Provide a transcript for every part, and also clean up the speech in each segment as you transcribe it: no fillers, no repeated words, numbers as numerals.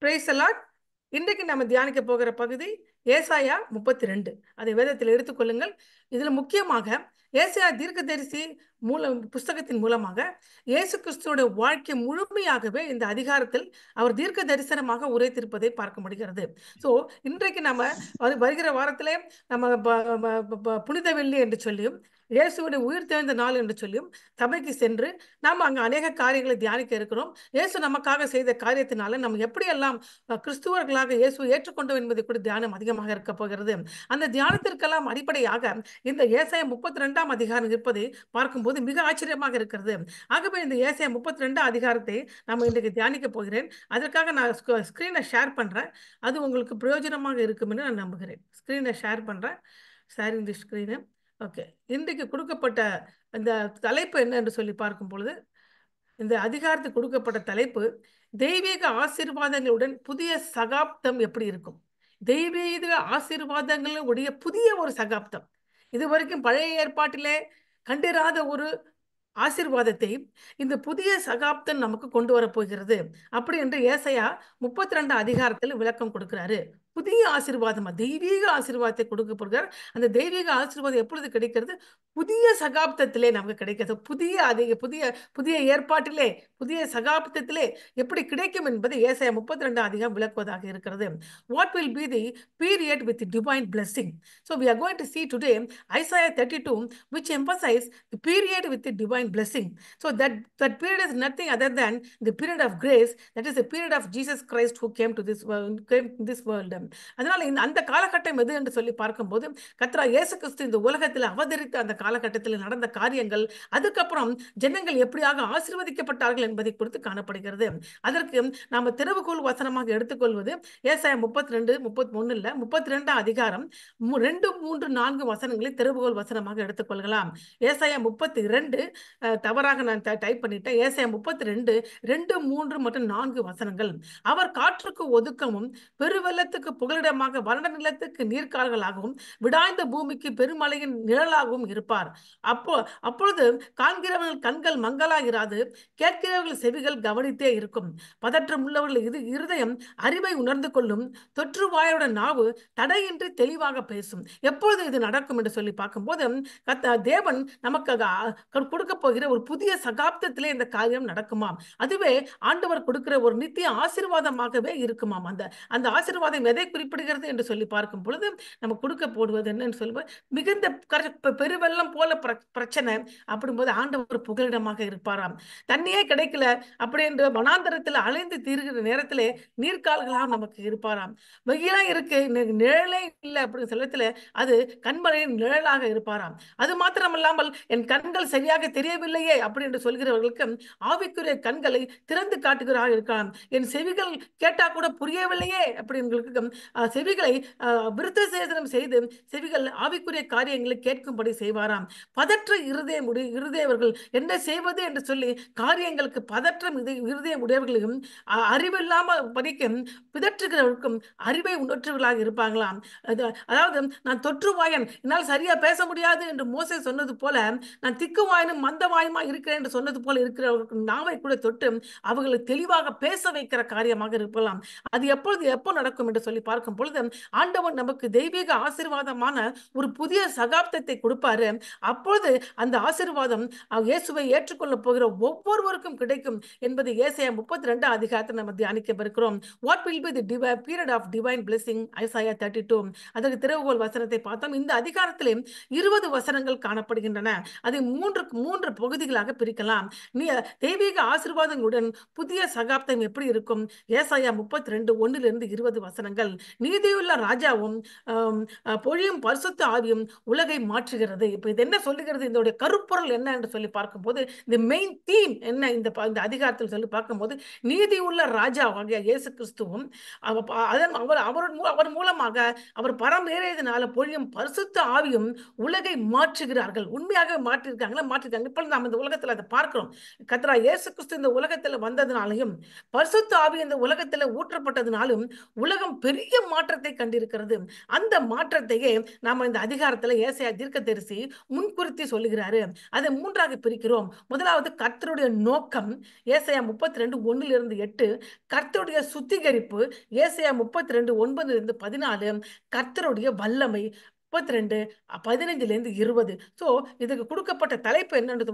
Price allot. இன்றைக்கு நம்ம தியானிக்க போகிற பகுதி ஏசாயா 32. அதை வேதத்தில் எடுத்துக்கொள்ளுங்கள். இதுல முக்கியமாக ஏசாயா தீர்க்கதரிசி புஸ்தகத்தின் மூலமாக இயேசு கிறிஸ்துவோட வாழ்க்கை முழுமையாகவே இந்த அதிகாரத்தில் அவர் தீர்க்க தரிசனமாக உரைத்திருப்பதை பார்க்க முடிகிறது. ஸோ இன்றைக்கு நம்ம வருகிற வாரத்திலே நம்ம புனித வெள்ளி என்று சொல்லியும் இயேசுடைய உயிர் தெழுந்த நாள் என்று சொல்லியும் சபைக்கு சென்று நாம் அங்கே அநேக காரியங்களை தியானிக்க இருக்கிறோம். இயேசு நமக்காக செய்த காரியத்தினால நம்ம எப்படியெல்லாம் கிறிஸ்துவர்களாக இயேசு ஏற்றுக்கொண்டோம் என்பதை கூட தியானம் அதிகமாக இருக்க போகிறது. அந்த தியானத்திற்கெல்லாம் அடிப்படையாக இந்த ஏசாயா 32ஆம் அதிகாரம் இருப்பதை பார்க்கும்போது மிக ஆச்சரியமாக இருக்கிறது. ஆகவே இந்த ஏசாயா 32ஆம் அதிகாரத்தை நம்ம இன்றைக்கு தியானிக்க போகிறேன். அதற்காக நான் ஸ்கிரீனை ஷேர் பண்றேன். அது உங்களுக்கு பிரயோஜனமாக இருக்கும் என்று நான் நம்புகிறேன். ஸ்கிரீனை ஷேர் பண்றேன். ஷேரிங் தி ஸ்கிரீனு. ஓகே, இன்றைக்கு கொடுக்கப்பட்ட இந்த தலைப்பு என்ன என்று சொல்லி பார்க்கும் பொழுது, இந்த அதிகாரத்துக்கு கொடுக்கப்பட்ட தலைப்பு தெய்வீக ஆசீர்வாதங்களுடன் புதிய சகாப்தம் எப்படி இருக்கும். தெய்வீக ஆசீர்வாதங்களுடைய புதிய ஒரு சகாப்தம். இதுவரைக்கும் பழைய ஏற்பாட்டிலே கண்டிராத ஒரு ஆசீர்வாதத்தை இந்த புதிய சகாப்தம் நமக்கு கொண்டு வரப்போகிறது. அப்படி என்று ஏசாயா 32 அதிகாரத்தில் விளக்கம் கொடுக்கிறாரு. புதிய ஆசீர்வாதமா, தெய்வீக ஆசீர்வாதத்தை கொடுக்க போகிறார். அந்த தெய்வீக ஆசீர்வாதம் எப்பொழுது கிடைக்கிறது? புதிய சகாப்தத்திலே நமக்கு கிடைக்கிறது. புதிய ஏற்பாட்டிலே, புதிய சகாப்தத்திலே எப்படி கிடைக்கும் என்பதை ஏசாயா 32 அதிகாரம் விளக்குவதாக இருக்கிறது. What will be the period with divine blessing? So we are going to see today Isaiah 32, which emphasize the period with the divine blessing. So that period is nothing other than the period of grace. That is the period of Jesus Christ who came to this world. அதனால அந்த காலகட்டம் எது என்று சொல்லி பார்க்கும்போது, கர்த்தராகிய இயேசு கிறிஸ்து இந்த உலகத்தில் அவதரித்த அந்த காலகட்டத்தில் நடந்த காரியங்கள், அதுக்கப்புறம் ஜனங்கள் எப்படியாக ஆசீர்வதிக்கப்பட்டார்கள் என்பதை குறித்து காணப்படுகிறது. அதற்கு நாம திறவுகோல் வசனமாக எடுத்துக்கொள்வது ஏசாயா 32, 31 இல்ல 32ஆம் அதிகாரம் 2, 3, 4 வசனங்களை திறவுகோல் வசனமாக எடுத்துக்கொள்ளலாம். ஏசாயா 32 தவறாக நான் டைப் பண்ணிட்டேன். ஏசாயா 32 2, 3 மற்றும் 4 வசனங்கள். அவர் காற்றுக்கு ஒதுக்கமும் பெருவெள்ளத்துக்கு புகலிடமாக வறண்ட நிலத்துக்கு நீர்க்கால்களாகவும் விடாய்ந்த பூமிக்கு பெருமழையின் நிழலாகவும் இருப்பார். அப்பொழுது காண்கிறவர்கள் கண்கள் மங்கலாகிறாது, கேட்கிறவர்கள் செவிகள் கவனித்தே இருக்கும். பதற்றம் உள்ளவர்கள் இருதயம் அறிவை உணர்ந்து கொள்ளும், தொற்றுவாயோட நாவு தடையின்றி தெளிவாக பேசும். எப்பொழுது இது நடக்கும் என்று சொல்லி பார்க்கும்போது, தேவன் நமக்கு கொடுக்க போகிற ஒரு புதிய சகாப்தத்திலே இந்த காரியம் நடக்குமாம். அதுவே ஆண்டவர் கொடுக்கிற ஒரு நித்திய ஆசீர்வாதமாகவே இருக்குமாம். அந்த ஆசீர்வாதம் எதை குறிப்பிடுகிறது என்று சொல்லி பார்க்கும் பொழுது, நம்ம கொடுக்க போடுவது என்னன்னு சொல்லுவோம், மிகுந்த பெருவெள்ளம் போல பிரச்சனை அப்படிங்கும்போது ஆண்டவர் புகலிடமாக இருப்பாராம். தண்ணியே கிடைக்கல அப்படி என்று வனாந்தரத்தில் அலைந்து தீர்கிற நேரத்திலே நீர்க்கால்களாக நமக்கு இருப்பாராம். வெயிலா இருக்கு, நிழலே இல்லை அப்படிங்கிற சொல்லத்துல அது கண்மலையின் நிழலாக இருப்பாராம். அது மாத்திரமல்லாமல் என் கண்கள் சரியாக தெரியவில்லையே அப்படி என்று சொல்கிறவர்களுக்கு ஆவிக்குரிய கண்களை திறந்து காட்டுகிறாக இருக்கலாம். என் செவிகள் கேட்டா கூட புரியவில்லையே அப்படிங்களுக்கு செவிகளை விருத்த சேதனம் செய்து செவிகள் ஆவிக்குரிய காரியங்களை கேட்கும்படி செய்வாராம். பதற்ற இருதயவர்கள் என்ன செய்வது என்று சொல்லி காரியங்களுக்கு பதற்றம் இருதயம் உடையவர்களும் அறிவில்லாம படிக்கும் பிதற்றுகிறவர்களுக்கும் அறிவை உணர்ற்றுவர்களாக இருப்பாங்களாம். அதாவது நான் தொற்றுவாயன், என்னால் சரியா பேச முடியாது என்று மோசே சொன்னது போல, நான் திக்குவாயனும் மந்தவாயுமா இருக்கிறேன் என்று சொன்னது போல இருக்கிறவர்களுக்கு நாவை கூட தொட்டு அவர்களை தெளிவாக பேச வைக்கிற காரியமாக இருக்கலாம். அது எப்போ நடக்கும் என்று சொல்லி பார்க்கும் பொழுது, ஆண்டவன் நமக்கு தெய்வீக ஆசீர்வாதமான ஒரு புதிய சகாப்தத்தை கொடுப்பாரு. அப்பொழுது அந்த ஆசீர்வாதம் இயேசுவை ஏற்றுக்கொள்ள போகிற ஒவ்வொருவருக்கும் கிடைக்கும் என்பது ஏசாயா 32 அதிகாரத்தை நம்ம தியானிக்க இருக்கிறோம். What will be the period of divine blessing? Isaiah 32. அதற்கு திறவுகோல் வசனத்தை பார்த்தோம். இந்த அதிகாரத்திலே 20 வசனங்கள் காணப்படுகின்றன. அதை மூன்று பகுதிகளாக பிரிக்கலாம். தெய்வீக ஆசீர்வாதங்களுடன் புதிய சகாப்தம் எப்படி இருக்கும்? ஏசாயா 32 1 20 வசனங்கள். நீதியுள்ள ராஜாவும் பொழியும் பரிசுத்த ஆவியும் உலகை மாற்றுகிறது. இப்ப இது என்ன சொல்லுகிறது? இதோடைய கருப்பொருள் என்ன என்று சொல்லி பார்க்கும்போது, இந்த மெயின் தீம் என்ன இந்த அதிகாரத்தில் சொல்லி பார்க்கும்போது, நீதி உள்ள ராஜா ஆகிய இயேசு கிறிஸ்துவும் அவர் மூலமாக அவர் பரம் ஏறியதுனால பொழியும் பரிசுத்த ஆவியும் உலகை மாற்றுகிறார்கள். உண்மையாக மாற்றிருக்காங்க. இப்ப நாம் இந்த உலகத்தில் அதை பார்க்கிறோம். கர்த்தராகிய இயேசு கிறிஸ்து இந்த உலகத்தில் வந்ததுனாலையும் பரிசுத்த ஆவி இந்த உலகத்தில் ஊற்றப்பட்டதுனாலும் உலகம் பெரிய மாற்றத்தை கண்டிருக்கிறது. அந்த மாற்றத்தையே நாம இந்த அதிகாரத்துல ஏசாயா தீர்க்கதரிசி முன்குறித்து சொல்லுகிறாரு. அதை மூன்றாக பிரிக்கிறோம். முதலாவது கர்த்தருடைய நோக்கம், ஏசாயா 32:1-8. கர்த்தருடைய சுத்திகரிப்பு, ஏசாயா 32:9-14. கர்த்தருடைய வல்லமை, 32:15-20. ஸோ இதுக்கு கொடுக்கப்பட்ட தலைப்பு என்னன்றது,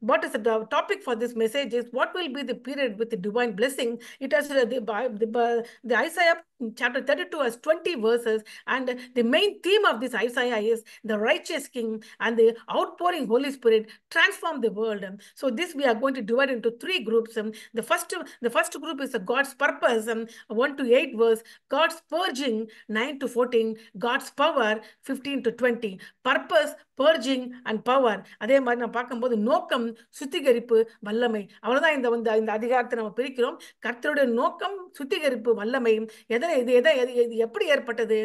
what is the topic for this message is what will be the period with the divine blessing. It has the Isaiah chapter 32 has 20 verses, and the main theme of this Isaiah is the righteous king and the outpouring Holy Spirit transform the world. So this we are going to divide into three groups. The first group is God's purpose, 1-8 verse, God's purging 9-14, God's power 15-20. Purpose, purging and power. அதே மாதிரி நான் பார்க்கும்போது நோக்கம், சுத்திகரிப்பு, வல்லமை. அவ்வளவுதான் இந்த அதிகாரத்தை நம்ம பிரிக்கிறோம். கர்த்தருடைய நோக்கம், சுத்திகரிப்பு, வல்லமை. இது எப்படி ஏற்பட்டது?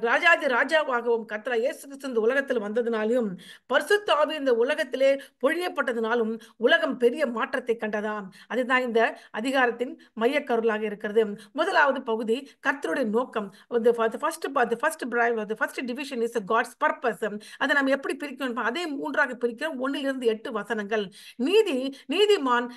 ராஜாதி ராஜாவாகவும் கர்த்தர் இயேசு கிறிஸ்து இந்த உலகத்தில் வந்ததினாலும் பரிசுத்த ஆவி இந்த உலகத்திலே பொழியப்பட்டதினாலும் உலகம் பெரிய மாற்றத்தை கண்டதாம். அதுதான் இந்த அதிகாரத்தின் மையக்கருளாக இருக்கிறது. முதலாவது பகுதி கர்த்தருடைய நோக்கம். The first division is God's purpose. அதை நம்ம எப்படி பிரிக்கணும்? அதே மூன்றாக பிரிக்கிறோம். 1-8 வசனங்கள். நீதிமான்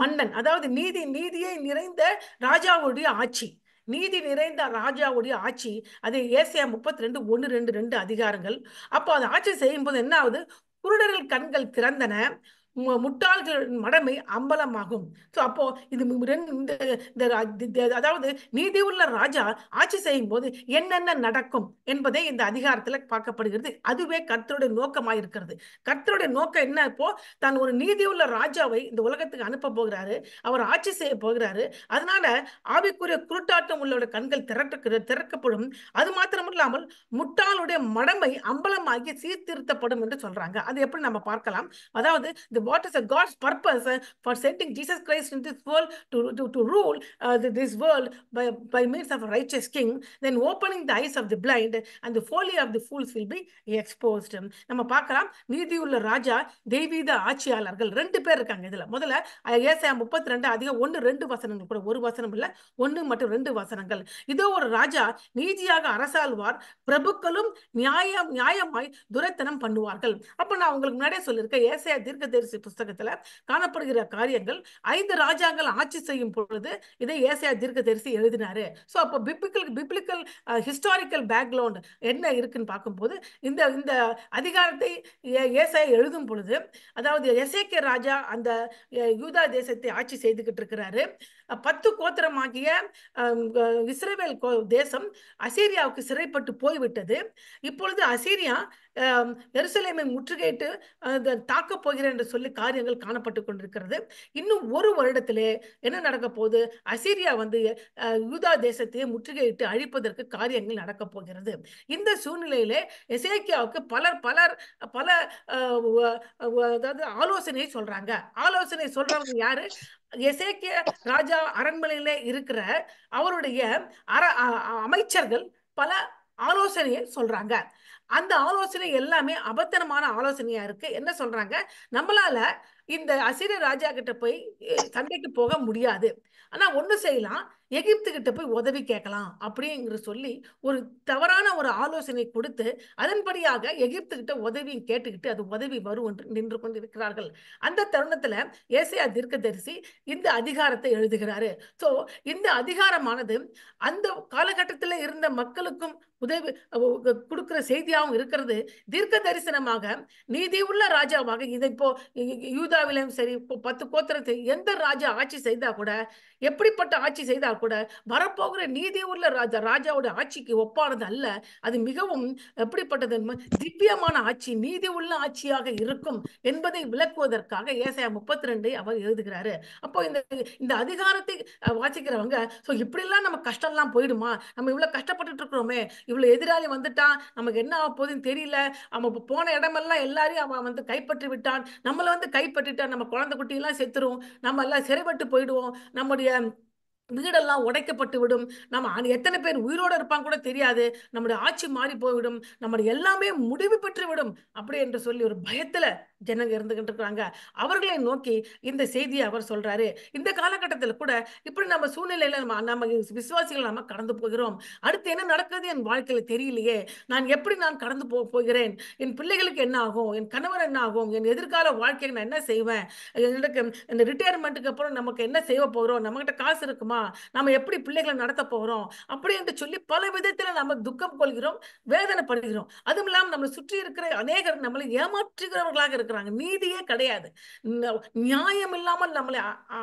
மன்னன், அதாவது நீதியை நிறைந்த ராஜாவுடைய ஆட்சி, நீதி நிறைந்த ராஜாவுடைய ஆட்சி. அது ஏசாயா 32:1-2 அதிகாரங்கள். அப்போ அது ஆட்சி செய்யும் போது என்ன ஆகுது? குருடர்கள் கண்கள் திறந்தன, முட்டாள்களின் மடமை அம்பலமாகும். அப்போ இது அதாவது நீதி உள்ள ராஜா ஆட்சி செய்யும் போது என்னென்ன நடக்கும் என்பதை இந்த அதிகாரத்துல பார்க்கப்படுகிறது. அதுவே கர்த்தருடைய நோக்கமாயிருக்கிறது. கர்த்தருடைய நோக்கம் என்ன? இப்போ தான் ஒரு நீதி உள்ள ராஜாவை இந்த உலகத்துக்கு அனுப்ப போகிறாரு, அவர் ஆட்சி செய்ய போகிறாரு. அதனால ஆவிக்குரிய குருட்டாட்டம் உள்ளோட கண்கள் திறக்கப்படும். அது மாத்திரம் இல்லாமல் முட்டாளுடைய மடமை அம்பலமாகி சீர்திருத்தப்படும் என்று சொல்றாங்க. அது எப்படி நம்ம பார்க்கலாம்? அதாவது what is God's purpose for sending Jesus Christ in this world to rule this world by means of a righteous king, then opening the eyes of the blind and the folly of the fools will be exposed. நம்ம பார்க்கலாம், நீதியுள்ள ராஜா, தெய்வீக ஆட்சியாளர்கள் 2 பேர் இருக்காங்க இதுல. முதல்ல ஏசாயா 32 1-2 வசனங்கள், கூட ஒரு வசனம் இல்ல, 1 மற்றும் 2 வசனங்கள். இதோ ஒரு ராஜா நீதியாக அரசாள்வார், பிரபுக்களும் நியாயமாய் துரைத்தனம் பண்ணுவார்கள். அப்ப நான் உங்களுக்கு முன்னாடியே சொல்லியிருக்கேன், ஏசாயா தீர்க்கதரிசி புஸ்தகத்துல காணப்படுகிற காரியங்கள் 5 ராஜாக்கள் ஆட்சி செய்யும் பொழுது இதை ஏசாயா தீர்க்கதரிசி எழுதினாரு. சோ அப்போ பிப்ளிக்கல் ஹிஸ்டாரிக்கல் பேக்ரவுண்ட் என்ன இருக்குன்னு பார்க்கும்போது இந்த அதிகாரத்தை ஏசாயா எழுதும் பொழுது, அதாவது எசேக்கியா ராஜா அந்த யூதா தேசத்தை ஆட்சி செய்துகிட்டு இருக்கிறாரு. 10 கோத்திரமாகிய இஸ்ரவேல் தேசம் அசீரியாவுக்கு சிறைப்பட்டு போய்விட்டது. இப்பொழுது அசீரியா எருசலேமை முற்றுகையிட்டு தாக்கப் போகிறேன் என்று சொல்லி காரியங்கள் காணப்பட்டு கொண்டிருக்கிறது. இன்னும் ஒரு வருடத்திலே என்ன நடக்க போகுது? அசீரியா யூதா தேசத்தையே முற்றுகையிட்டு அழிப்பதற்கு காரியங்கள் நடக்க போகிறது. இந்த சூழ்நிலையிலே எசேக்கியாவுக்கு பல அதாவது ஆலோசனை சொல்றாங்க. ஆலோசனை சொல்றவங்க யாரு? எசேக்கியா ராஜா அரண்மனையில இருக்கிற அவருடைய அமைச்சர்கள் பல ஆலோசனையை சொல்றாங்க. அந்த ஆலோசனை எல்லாமே அபத்தனமான ஆலோசனையா இருக்கு. என்ன சொல்றாங்க? நம்மளால இந்த அசீரிய ராஜா கிட்ட போய் சண்டைக்கு போக முடியாது, ஆனா ஒண்ணு செய்யலாம், எகிப்து கிட்ட போய் உதவி கேட்கலாம் அப்படிங்கிற சொல்லி ஒரு தவறான ஒரு ஆலோசனை கொடுத்து அதன்படியாக எகிப்து கிட்ட உதவி கேட்டுக்கிட்டு அது உதவி வரும் என்று நின்று கொண்டிருக்கிறார்கள். அந்த தருணத்துல ஏசாயா தீர்க்கதரிசி இந்த அதிகாரத்தை எழுதுகிறாரு. சோ இந்த அதிகாரமானது அந்த காலகட்டத்தில் இருந்த மக்களுக்கும் உதவி கொடுக்கிற செய்தியாகவும் இருக்கிறது. தீர்க்க தரிசனமாக நீதி உள்ள ராஜாவாக இதை இப்போ யூதாவிலும் சரி, 10 கோத்திரத்தை எந்த ராஜா ஆட்சி செய்தா கூட, எப்படிப்பட்ட ஆட்சி செய்தா கூட, வரப்போகிற நீதி உள்ள ராஜாவோட ஆட்சிக்கு ஒப்பானது அல்ல. அது மிகவும் எப்படிப்பட்டது? திவ்யமான ஆட்சி, நீதி உள்ள ஆட்சியாக இருக்கும் என்பதை விளக்குவதற்காக ஏசாயா 32 அவர் எழுதுகிறாரு. அப்போ இந்த அதிகாரத்தை வாசிக்கிறவங்க இப்படி எல்லாம் நம்ம கஷ்டம் எல்லாம் போயிடுமா, நம்ம இவ்வளவு கஷ்டப்பட்டுட்டு இருக்கிறோமே, இவ்வளவு எதிராளி வந்துட்டான், நமக்கு என்ன ஆக போகுதுன்னு தெரியல, அவன் போன இடமெல்லாம் எல்லாரையும் அவன் கைப்பற்றி விட்டான், நம்மளை கைப்பற்றிட்டான், நம்ம குழந்தை குட்டி எல்லாம் செத்துரும், நம்ம எல்லாம் சிறைப்பட்டு போயிடுவோம், நம்முடைய வீடெல்லாம் உடைக்கப்பட்டு விடும், நம்ம எத்தனை பேர் உயிரோடு இருப்பாங்க கூட தெரியாது, நம்முடைய ஆட்சி மாறி போய்விடும், நம்முடைய எல்லாமே முடிவு பெற்று விடும் அப்படி என்று சொல்லி ஒரு பயத்துல ஜனங்க இருந்துகிட்டு இருக்கிறாங்க. அவர்களை நோக்கி இந்த செய்தியை அவர் சொல்றாரு. இந்த காலகட்டத்தில் கூட இப்படி நம்ம சூழ்நிலையில நம்ம விசுவாசிகள் நம்ம கடந்து போகிறோம். அடுத்து என்ன நடக்குது என் வாழ்க்கையில தெரியலையே. நான் கடந்து போகிறேன். என் பிள்ளைகளுக்கு என்ன ஆகும்? என் கணவர் என்ன ஆகும்? என் எதிர்கால வாழ்க்கைக்கு நான் என்ன செய்வேன்? எனக்கு இந்த ரிட்டயர்மென்ட்க்கு அப்புறம் நமக்கு என்ன செய்ய போகிறோம்? நம்மகிட்ட காசு இருக்குமா? நம்ம எப்படி பிள்ளைகளை நடத்த போகிறோம்? அப்படி என்று சொல்லி பல விதத்தில் நம்ம துக்கம் கொள்கிறோம், வேதனைப்படுகிறோம். அதுவும் இல்லாம நம்மளை சுற்றி இருக்கிற அநேகர் நம்மளை ஏமாற்றுகிறவர்களாக இருக்கிறாங்க. நீதியே கிடையாது. நியாயம் இல்லாமல் நம்மளை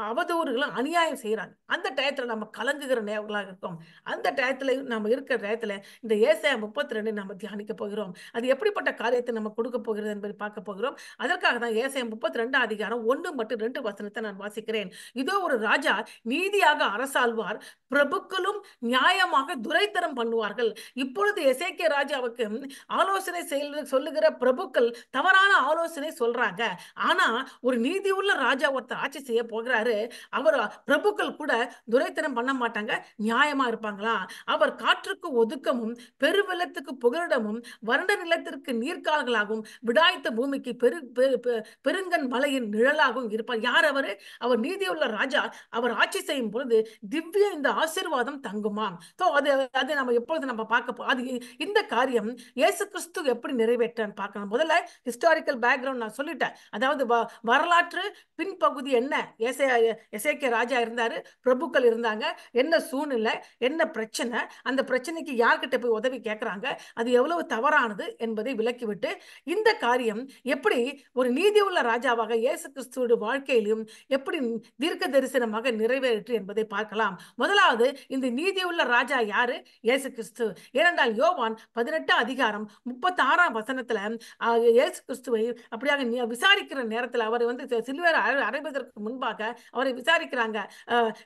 அவதூறுகளும் அநியாயம் செய்யறாங்க. அந்த டயத்துல நம்ம கலங்குகிற நேரங்களாக இருக்கும். அந்த டயத்துல நம்ம இருக்கிற டயத்துல இந்த ஏசாயா 32 நம்ம தியானிக்க போகிறோம். அது எப்படிப்பட்ட காரியத்தை நம்ம கொடுக்க போகிறது என்பதை பார்க்க போகிறோம். அதற்காக தான் ஏசாயா 32 அதிகாரம் 1 மற்றும் 2 வசனத்தை நான் வாசிக்கிறேன். இதோ ஒரு ராஜா நீதியாக அரசாள்வார், பிரபுக்களும் நியாயமாக துரைத்தனம் பண்ணுவார்கள். இப்பொழுது எசேக்கியா ராஜாவுக்கு ஆலோசனை சொல்லுகிற பிரபுக்கள் தவறான ஆலோசனை சொல்றாங்க. ஆனா ஒரு நீதி உள்ள ராஜா ஒருத்தர் ஆட்சி செய்ய போகிறாரு. அவர் பிரபுக்கள் கூட துரைத்தனம் பண்ண மாட்டாங்க, நியாயமா இருப்பாங்களா? அவர் காற்றுக்கு ஒதுக்கமும் பெருவெள்ளத்துக்கு புகலிடமும் வறண்ட நிலத்திற்கு நீர்க்கால்களாகவும் விடாய்த்த பூமிக்கு பெருங்கன் மலையின் நிழலாகவும் இருப்பார். யார் அவரு? அவர் நீதியுள்ள ராஜா. அவர் ஆட்சி செய்யும் பொழுது திவ்ய இந்த ஆசீர்வாதம் தங்குமாம். அது நம்ம எப்பொழுது நம்ம பார்க்க அது இந்த காரியம் இயேசு கிறிஸ்து எப்படி நிறைவேற்றான்னு பார்க்கணும். முதல்ல ஹிஸ்டாரிக்கல் பேக்ரவுண்ட் நான் சொல்லிட்டேன். அதாவது வரலாற்று பின்பகுதி என்ன? எசேக்கியா ராஜா இருந்தாரு, பிரபுக்கள் இருந்தாங்க, என்ன சூழ்நிலை, என்ன பிரச்சனை, அந்த பிரச்சனைக்கு யார்கிட்ட போய் உதவி கேட்கறாங்க, அது எவ்வளவு தவறானது என்பதை விளக்கிவிட்டு இந்த காரியம் எப்படி ஒரு நீதி உள்ள ராஜாவாக இயேசு கிறிஸ்துவோட வாழ்க்கையிலும் எப்படி தீர்க்க தரிசனமாக நிறைவேற்று என்பதை பார்க்கலாம். முதலாவது இந்த நீதி உள்ள ராஜா யாரு? இயேசு கிறிஸ்து. ஏனென்றால் யோவான் 18 அதிகாரம் 36 வசனத்துல இயேசு கிறிஸ்துவை அப்படியாக விசாரிக்கிற நேரத்தில் அவர் சிலுவையில் அறைவதற்கு முன்பாக அவரை விசாரிக்கிறாங்க.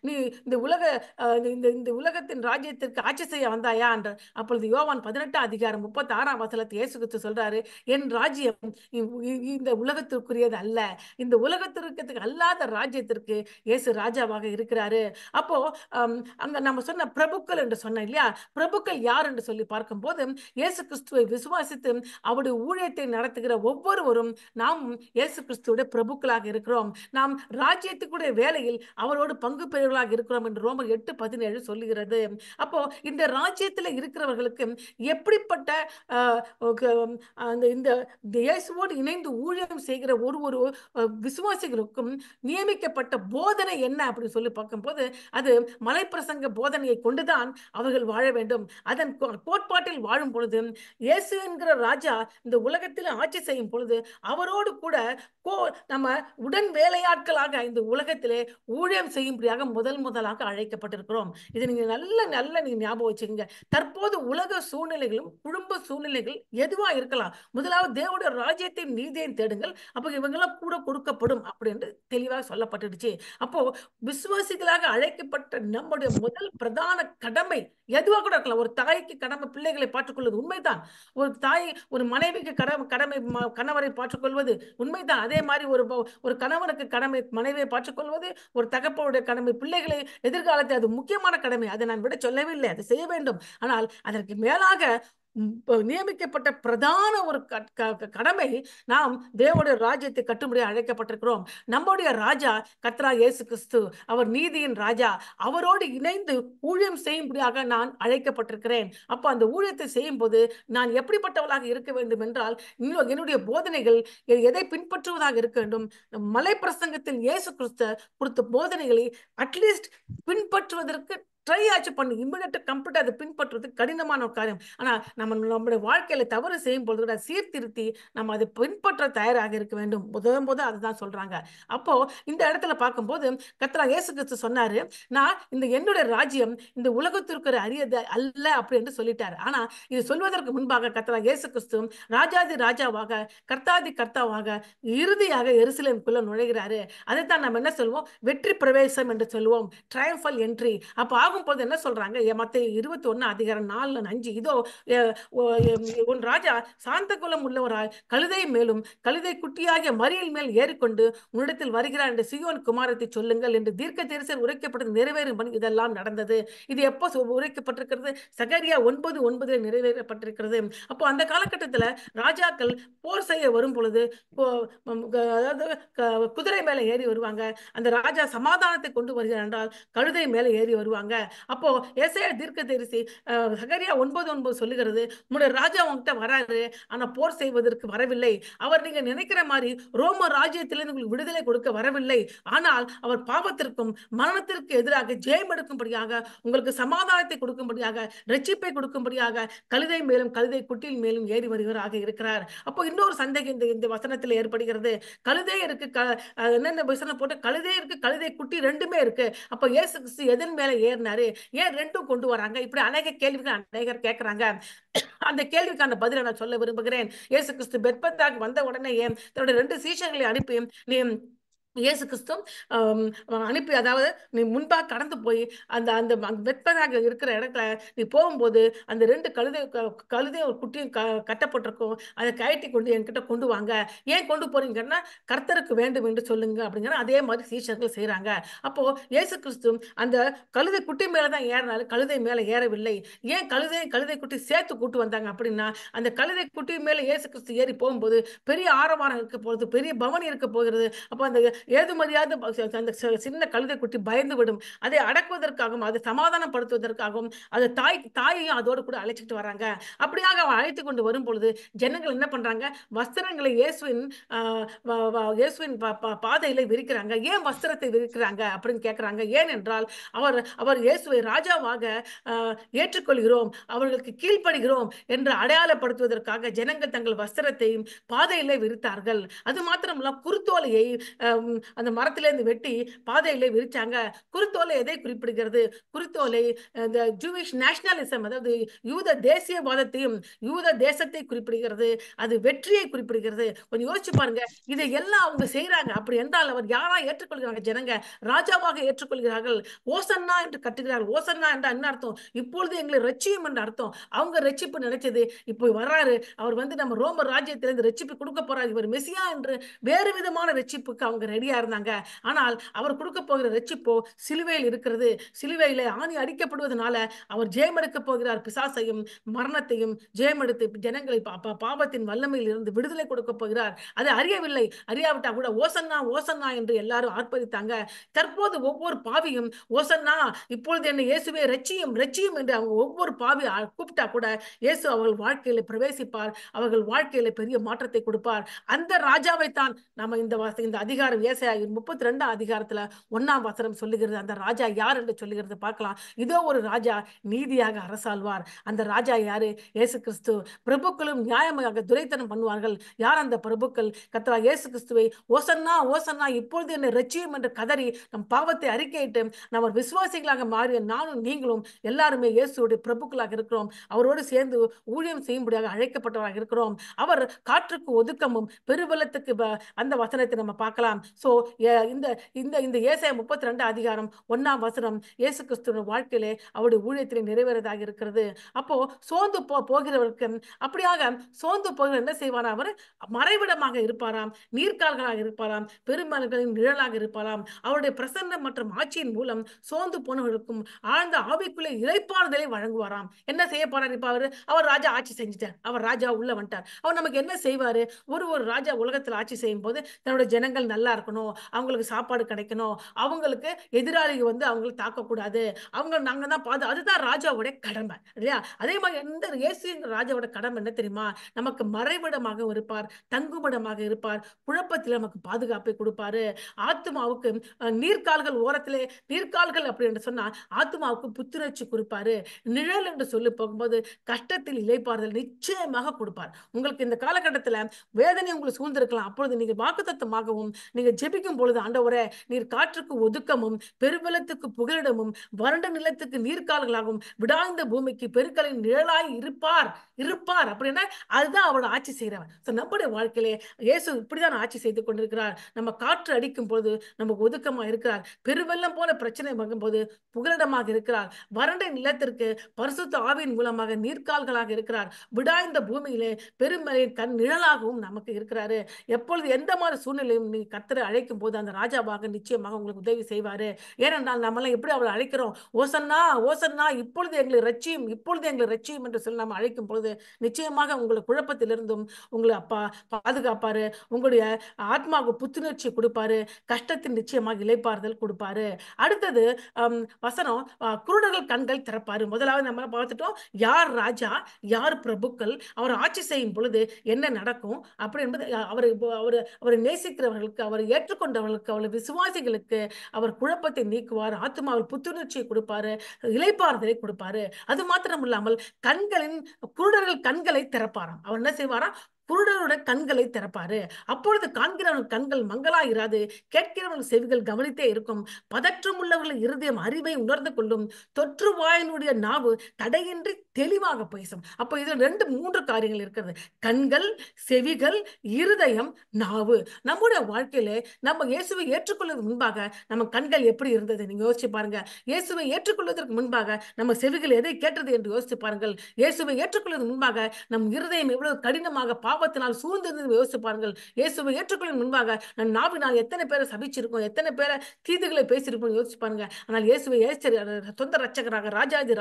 நீ இந்த உலகத்தின் ராஜ்யத்திற்கு ஆட்சி செய்ய வந்தாயா என்று. அப்பொழுது யோவான் 18 அதிகாரம் 36 வசனத்தை இயேசு கிறிஸ்து சொல்றாரு, என் ராஜ்யம் இந்த உலகத்திற்குரியது அல்ல, இந்த உலகத்திற்கு அல்லாத ராஜ்யத்திற்கு இயேசு ராஜாவாக இருக்கிறாரு. அப்போ அங்க நம்ம சொன்ன பிரபுக்கள் என்று சொன்ன இல்லையா, பிரபுக்கள் யார் என்று சொல்லி பார்க்கும்போது இயேசு கிறிஸ்துவை விசுவாசித்து அவருடைய ஊழியத்தை நடத்துகிற ஒவ்வொருவரும் நாம் இயேசு கிறிஸ்துவோட பிரபுக்களாக இருக்கிறோம். நாம் ராஜ்யத்துக்குடைய வேலையில் அவரோடு பங்கு பெறுவர்களாக இருக்கிறோம் என்று ரோமர் 8:17 சொல்லுகிறது. அப்போ இந்த ராஜ்யத்தில் இருக்கிறவர்களுக்கு எப்படிப்பட்ட இந்த இயேசுவோடு இணைந்து ஊழியம் செய்கிற ஒரு விசுவாசிகளுக்கும் நியமிக்கப்பட்ட போதனை என்ன அப்படின்னு சொல்லி பார்க்கும்போது அது மலைப்பிரசங்க போதனையை கொண்டுதான் அவர்கள் வாழ வேண்டும். அதன் கோட்பாட்டில் வாழும் பொழுது இயேசு என்கிற ராஜா இந்த உலகத்தில் ஆட்சி செய்யும் பொழுது அவரோடு கூட நம்ம உடன் வேலையாட்களாக இந்த உலகத்திலே ஊழியம் செய்யும்படியாக முதலாக அழைக்கப்பட்டிருக்கிறோம். இதை நீங்க நல்ல நீங்க ஞாபகம் வச்சுக்கோங்க. தற்போது உலக சூழ்நிலைகளும் குடும்ப சூழ்நிலைகள் எதுவா இருக்கலாம், முதலாவது தேவனுடைய ராஜ்யத்தையும் நீதியையும் தேடுங்கள், அப்ப இவங்கெல்லாம் கூட கொடுக்கப்படும் அப்படின்னு தெளிவாக சொல்லப்பட்டுடுச்சு. அப்போ விசுவாசிகளாக அழைக்கப்பட்ட நம்முடைய முதல் பிரதான கடமை எதுவா கூட இருக்கலாம். ஒரு தாய்க்கு கடமை பிள்ளைகளை பார்த்துக்கொள்வது உண்மைதான். ஒரு தாய் ஒரு மனைவிக்கு கடமை கணவரை பார்த்துக்கொள்வது உண்மைதான். அதே மாதிரி ஒரு கணவனுக்கு கடமை மனைவியை பார்த்துக்கொள்வது, ஒரு தகப்பனுடைய கடமை பிள்ளைகளை எதிர்காலத்தில் அது முக்கியமான கடமை. அதை நான் விட சொல்லவே இல்லை, அதை செய்ய வேண்டும். ஆனால் அதற்கு மேலாக நியமிக்கப்பட்ட பிரதான ஒரு கடமை நாம் தேவனுடைய ராஜ்யத்தை கட்டும்படி அழைக்கப்பட்டிருக்கிறோம். நம்முடைய ராஜா கர்த்தராகிய இயேசு கிறிஸ்து, அவர் நீதியின் ராஜா. அவரோடு இணைந்து ஊழியம் செய்யும்படியாக நான் அழைக்கப்பட்டிருக்கிறேன். அப்போ அந்த ஊழியத்தை செய்யும் போது நான் எப்படிப்பட்டவளாக இருக்க வேண்டும் என்றால் என்னுடைய போதனைகள் எதை பின்பற்றுவதாக இருக்க வேண்டும். மலை பிரசங்கத்தில் இயேசு கிறிஸ்து கொடுத்த போதனைகளை அட்லீஸ்ட் பின்பற்றுவதற்கு ட்ரை ஆச்சு பண்ணி இம்மிடியேட் கம்ப்ளீட் அதை பின்பற்றுவது கடினமான ஒரு காரியம். ஆனால் நம்முடைய வாழ்க்கையில தவறு செய்யும் பொழுது கூட சீர்திருத்தி நம்ம அதை பின்பற்ற தயாராக இருக்க வேண்டும். முதல் அதுதான் சொல்றாங்க. அப்போ இந்த இடத்துல பார்க்கும்போது கர்த்தராகிய இயேசு கிறிஸ்து சொன்னாரு, நான் என்னுடைய ராஜ்யம் இந்த உலகத்திற்கு அறியது அல்ல அப்படின்னு சொல்லிட்டாரு. ஆனா இது சொல்வதற்கு முன்பாக கர்த்தராகிய இயேசு கிறிஸ்து ராஜாதி ராஜாவாக கர்த்தாதி கர்த்தாவாக இறுதியாக எருசலேமுக்குள்ள நுழைகிறாரு. அதைத்தான் நம்ம என்ன சொல்லுவோம், வெற்றி பிரவேசம் என்று சொல்லுவோம், ட்ரையம்பல் என்ட்ரி. அப்போ ஆகும் போது என்ன சொல்றாங்க? மத்தேயு 21:4-5, இதோ உன் ராஜா சாந்த குலம் உள்ளவராய் கழுதை மேலும் கழுதை குட்டியாகிய மறியல் மேல் ஏறிக்கொண்டு உன்னிடத்தில் வருகிறார் என்று சீயோன் குமாரத்தை சொல்லுங்கள் என்று தீர்க்கதரிசனம் உரைக்கப்பட்டது நிறைவேறும் இதெல்லாம் நடந்தது. இது எப்போ உரைக்கப்பட்டிருக்கிறது? சகரியா 9:9 நிறைவேறப்பட்டிருக்கிறது. அப்போ அந்த காலகட்டத்தில் ராஜாக்கள் போர் செய்ய வரும் பொழுது அதாவது குதிரை மேல ஏறி வருவாங்க. அந்த ராஜா சமாதானத்தை கொண்டு வருகிறார் என்றால் கழுதை மேல ஏறி வருவாங்க. அப்போ ஏசாயா தீர்க்கதரிசி சகரியா 9:9 சொல்லுகிறது, உங்களுடைய ராஜா உங்ககிட்ட வராரு, ஆனா போர் செய்வதற்கு வரவில்லை. அவர் நீங்க நினைக்கிற மாதிரி ரோம ராஜ்யத்திலிருந்து உங்களுக்கு விடுதலை கொடுக்க வரவில்லை. ஆனால் அவர் பாவத்திற்கும் மரணத்திற்கு எதிராக ஜெயம் எடுக்கும்படியாக, உங்களுக்கு சமாதானத்தை கொடுக்கும்படியாக, ரட்சிப்பை கொடுக்கும்படியாக கழுதை மேலும் கழுதை குட்டியின் மேலும் ஏறி வருகிறாராக இருக்கிறார். அப்போ இன்னொரு சந்தேகம் இந்த வசனத்தில் ஏற்படுகிறது. கழுதை இருக்கு, என்னென்ன வசனம் போட்டு கழுதை இருக்கு, கழுதை குட்டி ரெண்டுமே இருக்கு. அப்ப இயேசு கிறிஸ்து எதன் மேல ஏறினாரு? ஏன் ரெண்டும் கொண்டு வராங்க? இப்படி அநேக கேள்விகள் அநேகர் கேட்கிறாங்க. அந்த கேள்விக்கான பதிலை நான் சொல்ல விரும்புகிறேன். இயேசு கிறிஸ்து பெத்பத்தாக்கு வந்த உடனே தன்னுடைய 2 சீஷர்களை அனுப்பி நீ இயேசு கிறிஸ்து அனுப்பி, அதாவது நீ முன்பாக கடந்து போய் அந்த அந்த வெட்பதாக இருக்கிற இடத்துல நீ போகும்போது அந்த 2 கழுதை ஒரு குட்டியும் கட்டப்பட்டிருக்கும், அதை கயட்டி கொண்டு என்கிட்ட கொண்டு வாங்க. ஏன் கொண்டு போறீங்கன்னா கர்த்தருக்கு வேண்டும் என்று சொல்லுங்க அப்படிங்கிற அதே மாதிரி சீஷர்கள் செய்யறாங்க. அப்போ இயேசு கிறிஸ்து அந்த கழுதை குட்டி மேலதான் ஏறினாலும் கழுதை மேல ஏறவில்லை. ஏன் கழுதை குட்டி சேர்த்து கூட்டு வந்தாங்க அப்படின்னா, அந்த கழுதை குட்டி மேல இயேசு கிறிஸ்து ஏறி போகும்போது பெரிய ஆரவாரம் இருக்க போகுது, பெரிய பவனி இருக்க போகிறது. அப்போ அந்த ஏதுமறியாத அந்த சின்ன கழுதை குட்டி பயந்து விடும். அதை அடக்குவதற்காகவும் அதை சமாதானப்படுத்துவதற்காகவும் அது தாயையும் அதோடு கூட அழைச்சிட்டு வராங்க. அப்படியாக அவன் அழைத்து கொண்டு வரும் பொழுது ஜனங்கள் என்ன பண்றாங்க? வஸ்திரங்களை இயேசுவின் பாதையில விரிக்கிறாங்க. ஏன் வஸ்திரத்தை விரிக்கிறாங்க அப்படின்னு கேட்கிறாங்க. ஏனென்றால் அவர் இயேசுவை ராஜாவாக ஏற்றுக்கொள்கிறோம், அவர்களுக்கு கீழ்ப்படுகிறோம் என்று அடையாளப்படுத்துவதற்காக ஜனங்கள் தங்கள் வஸ்திரத்தையும் பாதையிலே விரித்தார்கள். அது மாத்திரமல்ல, குருத்தோலையை அந்த மரத்திலிருந்து வெட்டி பாதையிலே விரிச்சாங்க. குருத்தோலை எதை குறிப்பிடுகிறது? குருத்தோலை இந்த ஜூவிஷ் நேஷனலிசம், அதாவது யூத தேசியவாதத்தையும் யூத தேசத்தை குறிப்பிடுகிறது. அது வெற்றியை குறிப்பிடுகிறது. கொஞ்சம் யோசிச்சு பாருங்க, இதை எல்லாம் அவங்க செய்யறாங்க. அப்படி என்றால் அவர் யாரா ஏற்றுக்கொள்கிறாங்க? ஜனங்க ராஜாவாக ஏற்றுக்கொள்கிறார்கள். ஓசன்னா என்று கட்டுகிறார்கள். ஓசன்னா என்றால் என்ன அர்த்தம்? இப்பொழுது எங்களை ரட்சியும் என்று அர்த்தம். அவங்க ரட்சிப்பு நினைச்சது இப்போ வர்றாரு, அவர் நம்ம ரோம ராஜ்யத்திலிருந்து ரட்சிப்பு கொடுக்க போறாரு, இவர் மெசியா என்று வேறு விதமான ரட்சிப்புக்கு அவங்க ரெடியா இருந்தாங்க. ஆனால் அவர் கொடுக்க போகிற ரட்சிப்போ சிலுவையில் இருக்கிறது. சிலுவையில ஆணி அடிக்கப்படுவதனால அவர் ஜெயம் எடுக்க போகிறார். பிசாசையும் மரணத்தையும் ஜெயம் எடுத்து ஜனங்களை பாவத்தின் வல்லமையில் இருந்து விடுதலை கொடுக்க போகிறார். அதை அறியவில்லை. அறியாவிட்டா கூட ஓசன்னா ஓசன்னா என்று எல்லாரும் ஆர்ப்பரித்தாங்க. தற்போது ஒவ்வொரு பாவியும் ஓசன்னா, இப்பொழுது என்ன இயேசுவே ரட்சியும் ரட்சியும் என்று அவங்க ஒவ்வொரு பாவி கூப்பிட்டா கூட இயேசு அவர்கள் வாழ்க்கையில பிரவேசிப்பார். அவர்கள் வாழ்க்கையில பெரிய மாற்றத்தை கொடுப்பார். அந்த ராஜாவை தான் நம்ம இந்த அதிகாரம் ஏசாயா 32 அதிகாரத்துல 1ஆம் வசனம் சொல்லுகிறது. அந்த ராஜா யார் என்று சொல்லுகிறது பார்க்கலாம். இதோ ஒரு ராஜா நீதியாக அரசாழ்வார். அந்த ராஜா யாரு? இயேசு கிறிஸ்து. பிரபுக்களும் நியாயமாக துரைத்தனம் பண்ணுவார்கள். யார் அந்த பிரபுக்கள்? கர்த்தராகிய இயேசு கிறிஸ்துவை ஓசன்னா ஓசன்னா இப்பொழுது என்னை ரட்சியும் என்று கதறி நம் பாவத்தை அறிக்கையிட்டு நம்ம விசுவாசிகளாக மாறிய நானும் நீங்களும் எல்லாருமே இயேசுடைய பிரபுக்களாக இருக்கிறோம். அவரோடு சேர்ந்து ஊழியம் செய்யும்படியாக அழைக்கப்பட்டவராக இருக்கிறோம். அவர் காற்றுக்கு ஒதுக்கமும் பெருவெள்ளத்துக்கு அந்த வசனத்தை நம்ம பார்க்கலாம். சோ இந்த இந்த இந்த ஏசாயா 32 அதிகாரம் 1ஆம் வசனம் இயேசு கிறிஸ்துவின் வாழ்க்கையிலே அவருடைய ஊழியத்திலே நிறைவேறதாக இருக்கிறது. அப்போ சோர்ந்து போகிறவருக்கு, அப்படியாக சோர்ந்து போகிற என்ன செய்வார்? அவர் மறைவிடமாக இருப்பாராம், நீர்க்கால்களாக இருப்பாராம், பெருமலைகளின் நிழலாக இருப்பாராம். அவருடைய பிரசன்னம் மற்றும் ஆட்சியின் மூலம் சோர்ந்து போனவர்களுக்கும் ஆழ்ந்த ஆவிக்குள்ளே இளைப்பாறுதலை வழங்குவாராம். என்ன செய்ய போறார் இப்ப அவர் ராஜா ஆட்சி செஞ்சுட்டார். அவர் ராஜா உள்ள வந்துட்டார். அவர் நமக்கு என்ன செய்வாரு? ஒரு ராஜா உலகத்தில் ஆட்சி செய்யும் போது தன்னுடைய ஜனங்கள் நல்லா இருக்கணும், அவங்களுக்கு சாப்பாடு கிடைக்கணும், அவங்களுக்கு எதிராளி அவங்களை தாக்கக்கூடாது, அவங்க நாங்க தான் அதுதான் ராஜாவுடைய கடமை இல்லையா? அதே மாதிரி எந்த இயேசு ராஜாவோட கடமை என்ன தெரியுமா? நமக்கு மறைவிடமாக இருப்பார், தங்குமிடமாக இருப்பார், குழப்பத்தில் நமக்கு பாதுகாப்பை கொடுப்பாரு. ஆத்மாவுக்கு நீர்க்கால்கள் ஓரத்திலே, நீர்க்கால்கள் அப்படி என்று சொன்னா ஆத்மாவுக்கு புத்துணர்ச்சி கொடுப்பாரு. நிழல் என்று சொல்லி போகும்போது கஷ்டத்தில் இளைப்பாறுதல் நிச்சயமாக கொடுப்பார். உங்களுக்கு இந்த காலகட்டத்தில் வேதனை உங்களுக்கு சூழ்ந்திருக்கலாம். அப்பொழுது நீங்க வாக்குத்தத்தமாகவும் நீங்க ஜெபிக்கும் பொழுது, ஆண்டவரே நீர் காற்றுக்கு ஒதுக்கமும் பெருவெள்ளத்துக்கு புகலிடமும் வறண்ட நிலத்துக்கு நீர்க்கால்களாகவும் விடாந்த பூமிக்கு பெருக்களின் நிழலாய் இருப்பார் அப்படின்னா அதுதான் அவரோட ஆட்சி செய்கிறவர். நம்முடைய வாழ்க்கையிலே இயேசு இப்படிதான் ஆட்சி செய்து கொண்டிருக்கிறார். நம்ம காற்று அடிக்கும் போது நமக்கு ஒதுக்கமாக இருக்கிறார். பெருவெள்ளம் போல பிரச்சனை வரும்போது புகலிடமாக இருக்கிறார். வறண்ட நிலத்திற்கு பரிசுத்த ஆவியின் மூலமாக நீர்க்கால்களாக இருக்கிறார். விடாய்ந்த பூமியிலே பெருமழையின் கண் நிழலாகவும் நமக்கு இருக்கிறாரு. எப்பொழுது எந்த மாதிரி சூழ்நிலையும் நீ கர்த்தரை அழைக்கும் போது அந்த ராஜாவாக நிச்சயமாக உங்களுக்கு உதவி செய்வாரு. ஏனென்றால் நம்மளாம் எப்படி அவரை அழைக்கிறோம்? ஓசன்னா ஓசன்னா இப்பொழுது எங்களை ரட்சியும், இப்பொழுது எங்களை ரட்சியும் என்று சொல்லி நம்ம அழைக்கும் பொழுது நிச்சயமாக உங்களை குழப்பத்திலிருந்தும் உங்களை பாதுகாப்பாரு. உங்களுடைய ஆத்மாவுக்கு புத்துணர்ச்சி கொடுப்பாரு. கஷ்டத்தின் நிச்சயமாக இளைப்பாறுதல் கொடுப்பாரு. அடுத்தது வசனம் குருடர்கள் கண்கள் திறப்பாரு. முதலாவது நம்ம பார்த்துட்டோம், யார் ராஜா, யார் பிரபுக்கள், அவர் ஆட்சி செய்யும் பொழுது என்ன நடக்கும் அப்படி என்பது அவரை நேசிக்கிறவர்களுக்கு, அவரை ஏற்றுக்கொண்டவர்களுக்கு, அவருடைய விசுவாசிகளுக்கு அவர் குழப்பத்தை நீக்குவார். ஆத்மாவில் புத்துணர்ச்சியை கொடுப்பாரு, இளைப்பாறுதலை கொடுப்பாரு. அது மாத்திரம் இல்லாமல் குருடர்கள் கண்களை திறப்பாராம். அவர் என்ன செய்வாராம்? குருடருடைய கண்களை திறப்பாரு. அப்பொழுது காண்கிறவர்கள் கண்கள் மங்களாயிராது, கேட்கிறவர்கள் செவிகள் கவனித்தே இருக்கும். பதற்றம் உள்ளவர்கள் இருதயம் அறிவை உணர்ந்து கொள்ளும். தொற்றுவாயினுடைய நாவு தடையின்றி தெளிவாக பேசும். அப்போ இது 2-3 காரியங்கள் இருக்கிறது. கண்கள், செவிகள், இருதயம், நாவு. நம்முடைய வாழ்க்கையில நம்ம இயேசுவை ஏற்றுக்கொள்வதற்கு முன்பாக நம்ம கண்கள் எப்படி இருந்தது நீங்க யோசிச்சு பாருங்க. இயேசுவை ஏற்றுக்கொள்வதற்கு முன்பாக நம்ம செவிகள் எதை கேட்டது என்று யோசிச்சு பாருங்கள். இயேசுவை ஏற்றுக்கொள்வதற்கு முன்பாக நம் இருதயம் எவ்வளவு கடினமாக பாவத்தினால் சூழ்ந்திருந்து யோசிச்சு பாருங்கள். இயேசுவை ஏற்றுக்கொள்ளும் முன்பாக நம் நாவினால் எத்தனை பேரை சபிச்சிருக்கோம், எத்தனை பேரை தீதுகளை பேசியிருப்போம் யோசிச்சு பாருங்க. ஆனால் இயேசுவை சொந்த ரட்சகராக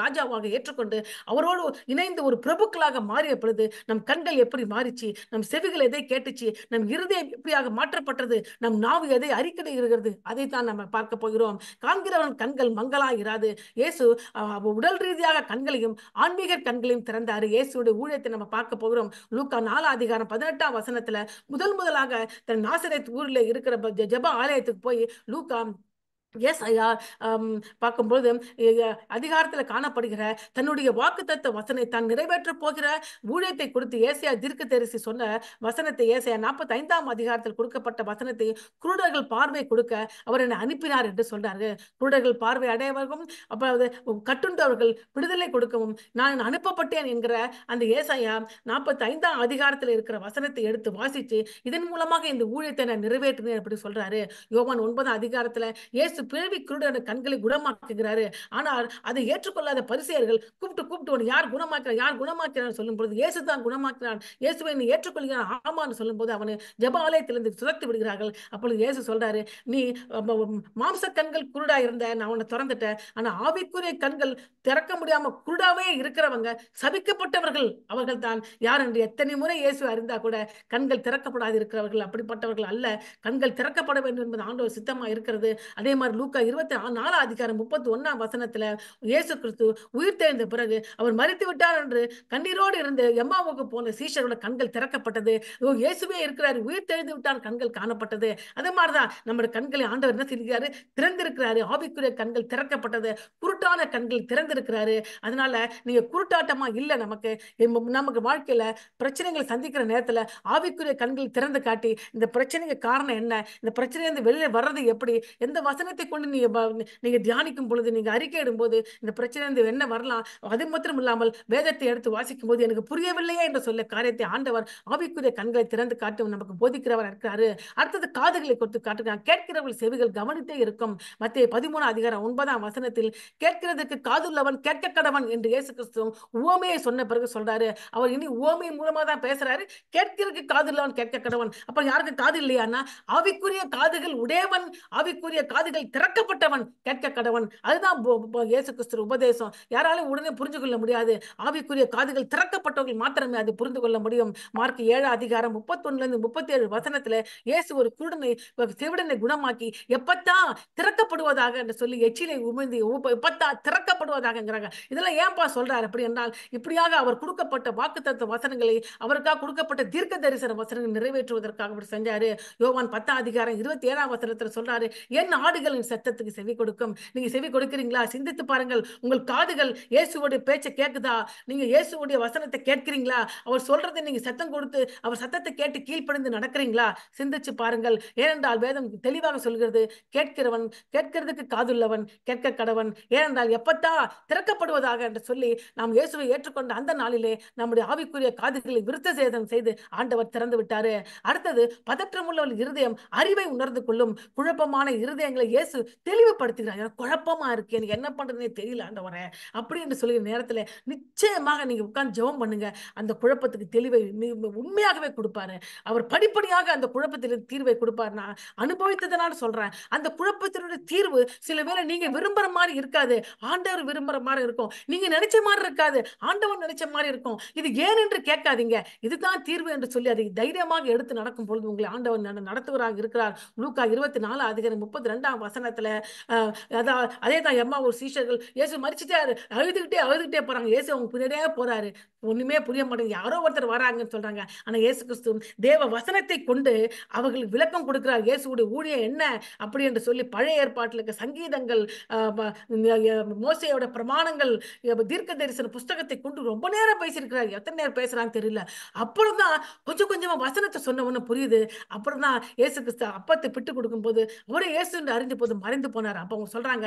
ராஜாவாக ஏற்றுக்கொண்டு அவரோடு இணைந்து ஒரு பிரபுக்களாக மாறிய பொழுது நம் கண்கள் எப்படி மாறிச்சு, நம் செவிகள் எதை கேட்டுச்சு, நம் இருதயம் எப்படியாக மாற்றப்பட்டது, நம் நாவு எதை அறிக்கையிடுகிறது, அதை தான் நம்ம பார்க்க போகிறோம். காண்கிறவன் கண்கள் மங்களாயிராது. இயேசு உடல் ரீதியாக கண்களையும் ஆன்மீக கண்களையும் திறந்தாரு. இயேசுடைய ஊழியத்தை நம்ம பார்க்க போகிறோம். லூக்கா 4:18 வசனத்துல முதலாக தன் நாசரேத் ஊரில் இருக்கிற ஜெப ஆலயத்துக்கு போய் லூக்கா பார்க்கும்போது அதிகாரத்தில் காணப்படுகிற தன்னுடைய வாக்குத்தத்த வசனை தான் நிறைவேற்ற போகிற ஊழியத்தை கொடுத்து ஏசாயா தீர்க்கதரிசி சொன்ன வசனத்தை ஏசாயா 45 அதிகாரத்தில் கொடுக்கப்பட்ட வசனத்தை குருடர்கள் பார்வை கொடுக்க அவர் என்னை அனுப்பினார் என்று சொல்றாரு. குருடர்கள் பார்வை அடையவர்களும் அப்ப கட்டுண்டவர்கள் விடுதலை கொடுக்கவும் நான் அனுப்பப்பட்டேன் என்கிற அந்த ஏசாயா 45 அதிகாரத்தில் இருக்கிற வசனத்தை எடுத்து வாசித்து இதன் மூலமாக இந்த ஊழியத்தை நான் நிறைவேற்றினேன் அப்படி சொல்றாரு. யோவான் 9 அதிகாரத்துல இயேசு பிறவி குருடன கண்களை குணமாக்குகிறாரு. ஆனால் அதை ஏற்றுக்கொள்ளாத பரிசேயர்கள் கூப்பிட்டு யார் குணமாக்கிறார் சொல்லும் பொழுது இயேசு தான் குணமாக்கிறான், இயேசுவை நீ ஏற்றுக்கொள்கிறான் ஆமான்னு சொல்லும் போது அவனை ஜெப ஆலயத்திலிருந்து துரத்தி விடுகிறார்கள். அப்பொழுது இயேசு சொல்றாரு, நீ மாம்ச கண்கள் குருடா இருந்த, நான் உன்னை திறந்துட்டேன். ஆனா ஆவிக்குரிய கண்கள் திறக்க முடியாம குருடாவே இருக்கிறவங்க சபிக்கப்பட்டவர்கள் அவர்கள் தான். யார் என்று எத்தனை முறை இயேசு அறிந்தா கூட கண்கள் திறக்கப்படாது இருக்கிறவர்கள் அப்படிப்பட்டவர்கள் அல்ல. கண்கள் திறக்கப்பட வேண்டும் என்பது ஆண்டவர் சித்தமா இருக்கிறது. அதே மாதிரி லூக்கா 24 அதிகாரம் 31 வசனத்துல இயேசு கிறிஸ்து உயிர் தெழுந்த பிறகு அவர் மரித்து விட்டார் என்று கண்ணீரோடு இருந்து எம்மாவுக்கு போன சீஷரோட கண்கள் திறக்கப்பட்டது. இயேசுவே இருக்கிறார், உயிர் தெழுந்து விட்டார், கண்கள் காணப்பட்டது. அதே மாதிரிதான் நம்முடைய கண்களை ஆண்டவர் என்ன செய்கிறாரு? திறந்திருக்கிறாரு. ஆவிக்குரிய கண்கள் திறக்கப்பட்டது, குருட்டான கண்கள் திறந்திருக்கிறாரு. அதனால நீங்க குருட்டாட்டமா இல்ல. நமக்கு வாழ்க்கையில பிரச்சனைகளை சந்திக்கிற நேரத்துல ஆவிக்குரிய கண்கள் திறந்து காட்டி இந்த பிரச்சனைக்கு காரணம் என்ன, இந்த பிரச்சனை வெளியே வர்றது எப்படி, எந்த வசனத்தை கொண்டு நீங்க தியானிக்கும் பொழுது, நீங்க அறிக்கையிடும் போது இந்த பிரச்சனை என்ன வரலாம். அது மாத்திரம் இல்லாமல் வேதத்தை எடுத்து வாசிக்கும் போது எனக்கு புரியவில்லையே என்று சொல்ல காரியத்தை ஆண்டவர் ஆவிக்குரிய கண்களை திறந்து காட்டும் நமக்கு போதிக்கிறவர் இருக்கிறாரு. அடுத்தது காதுகளை கொடுத்து காட்டுகிறார். கேட்கிறவர்கள் செவிகள் கவனித்தே இருக்கும். மத்தேயு 13 அதிகாரம் 9 வசனத்தில் கேட்கிறதுக்கு காதுள்ளவன் கேட்க கடவன் என்று இயேசு கிறிஸ்து உவமையை சொன்ன பிறகு சொல்றாரு. அவர் இனி உவமையின் மூலமா தான் பேசுறாரு. கேட்கிறதுக்கு காதுள்ளவன் கேட்க கடவன். அப்ப யாருக்கு காது இல்லையானா ஆவிக்குரிய காதுகள் உடையவன், ஆவிக்குரிய காதுகள் திறக்கப்பட்டவன் கேட்க கடவன். அதுதான் இயேசு கிறிஸ்து உபதேசம். யாராலும் உடனே புரிஞ்சு கொள்ள முடியாது. ஆவிக்குரிய காதுகள் திறக்கப்பட்டவர்கள் மாத்திரமே அதை புரிந்து கொள்ள முடியும். மார்க் 7 அதிகாரம் 31-37 வசனத்துல இயேசு ஒரு குருடனை செவிடனை குணமாக்கி எப்பத்தா திறக்கப்படுவதாக என்று சொல்லி எச்சிலை உமிழ்ந்து எப்பத்தா திறக்கப்படுவதாகங்கிறாங்க. இதெல்லாம் ஏன்பா சொல்றாரு அப்படி என்றால், இப்படியாக அவர் கொடுக்கப்பட்ட வாக்குத்தத்த வசனங்களை, அவருக்காக கொடுக்கப்பட்ட தீர்க்க தரிசன வசனங்களை நிறைவேற்றுவதற்காக அவர் செஞ்சாரு. யோவான் 10 அதிகாரம் 27 வசனத்துல சொல்றாரு, என் ஆடுகள் இருதயம் சத்தத்துக்கு செவி கொடுக்கும். நீங்க செவி கொடுக்கிறீங்களா? சிந்தித்து பாருங்கள். உங்கள் காதுகள் இயேசுவோட பேச்சை கேக்குதா? நீங்க இயேசுவோட வசனத்தை கேட்கிறீங்களா? அவர் சொல்றதை நீங்க சத்தம் கொடுத்து அவர் சத்தத்தை கேட்டு கீழ்ப்படிந்து நடக்கிறீங்களா? சிந்திச்சு பாருங்கள். ஏனென்றால் வேதம் தெளிவாக சொல்கிறது, கேட்கிறவன் கேட்கிறதுக்கு காதுள்ளவன் கேட்க கடவன். ஏனென்றால் எப்பத்தா திறக்கப்படுவதாக என்று சொல்லி நாம் இயேசுவை ஏற்றுக்கொண்ட அந்த நாளிலே நம்முடைய ஆவிக்குரிய காதுகளை விருத்த சேதம் செய்து ஆண்டவர் திறந்து விட்டாரு. அடுத்தது, பதற்றமுள்ள இருதயம் அறிவை உணர்ந்து கொள்ளும். குழப்பமான இருதயங்களை இயேசு தெளிவுபடுத்துகிறார். எனக்கு குழப்பமா இருக்கு, எனக்கு என்ன பண்றதுனே தெரியல ஆண்டவரே அப்படி என்று சொல்லி நேரத்துல நிச்சயமாக நீங்க உட்கார்ந்து ஜெபம் பண்ணுங்க. அந்த குழப்பத்துக்கு தெளிவை உண்மையாகவே கொடுப்பாரு. அவர் படிப்படியாக அந்த குழப்பத்தில் தீர்வை கொடுப்பார். நான் அனுபவித்ததனால சொல்றேன். அந்த குழப்பத்தினுடைய தீர்வு சில வேளை நீங்க விரும்புற மாதிரி இருக்காது, ஆண்டவர் விரும்புற மாதிரி இருக்கும். நீங்க நினைச்ச மாதிரி இருக்காது, ஆண்டவர் நினைச்ச மாதிரி இருக்கும். இது ஏன் என்று கேட்காதீங்க. இதுதான் தீர்வு என்று சொல்லி அதை தைரியமாக எடுத்து நடக்கும் பொழுது உங்களை ஆண்டவர் நடத்துவராக இருக்கிறார். லூக்கா 24:32 அதே தான் எம்மா ஒரு சீஷர்கள் இயேசு மரிச்சிட்டாரு அழுதுகிட்டே போறாங்க. இயேசு அவங்க பின்னாடியே போறாரு. ஒண்ணுமே புரிய மாட்டேங்குது. யாரோ ஒருத்தர் வராங்கன்னு சொல்றாங்க. ஆனா இயேசு கிறிஸ்து தேவ வசனத்தை கொண்டு அவர்களுக்கு விளக்கம் கொடுக்கிறார். இயேசுடைய ஊழியம் என்ன அப்படி என்று சொல்லி பழைய ஏற்பாட்டில் இருக்க சங்கீதங்கள், மோசையோட பிரமாணங்கள், தீர்க்க தரிசன புஸ்தகத்தை கொண்டு ரொம்ப நேரம் பேசியிருக்கிறார். எத்தனை நேரம் பேசுறான்னு தெரியல. அப்புறம் தான் கொஞ்சம் கொஞ்சமா வசனத்தை சொன்ன ஒண்ணு புரியுது. அப்புறம் தான் இயேசு கிறிஸ்து அப்பத்தை பிட்டு கொடுக்கும் போது அவரே இயேசு என்று அறிஞ்ச போது மறைந்து போனார். அப்ப அவங்க சொல்றாங்க,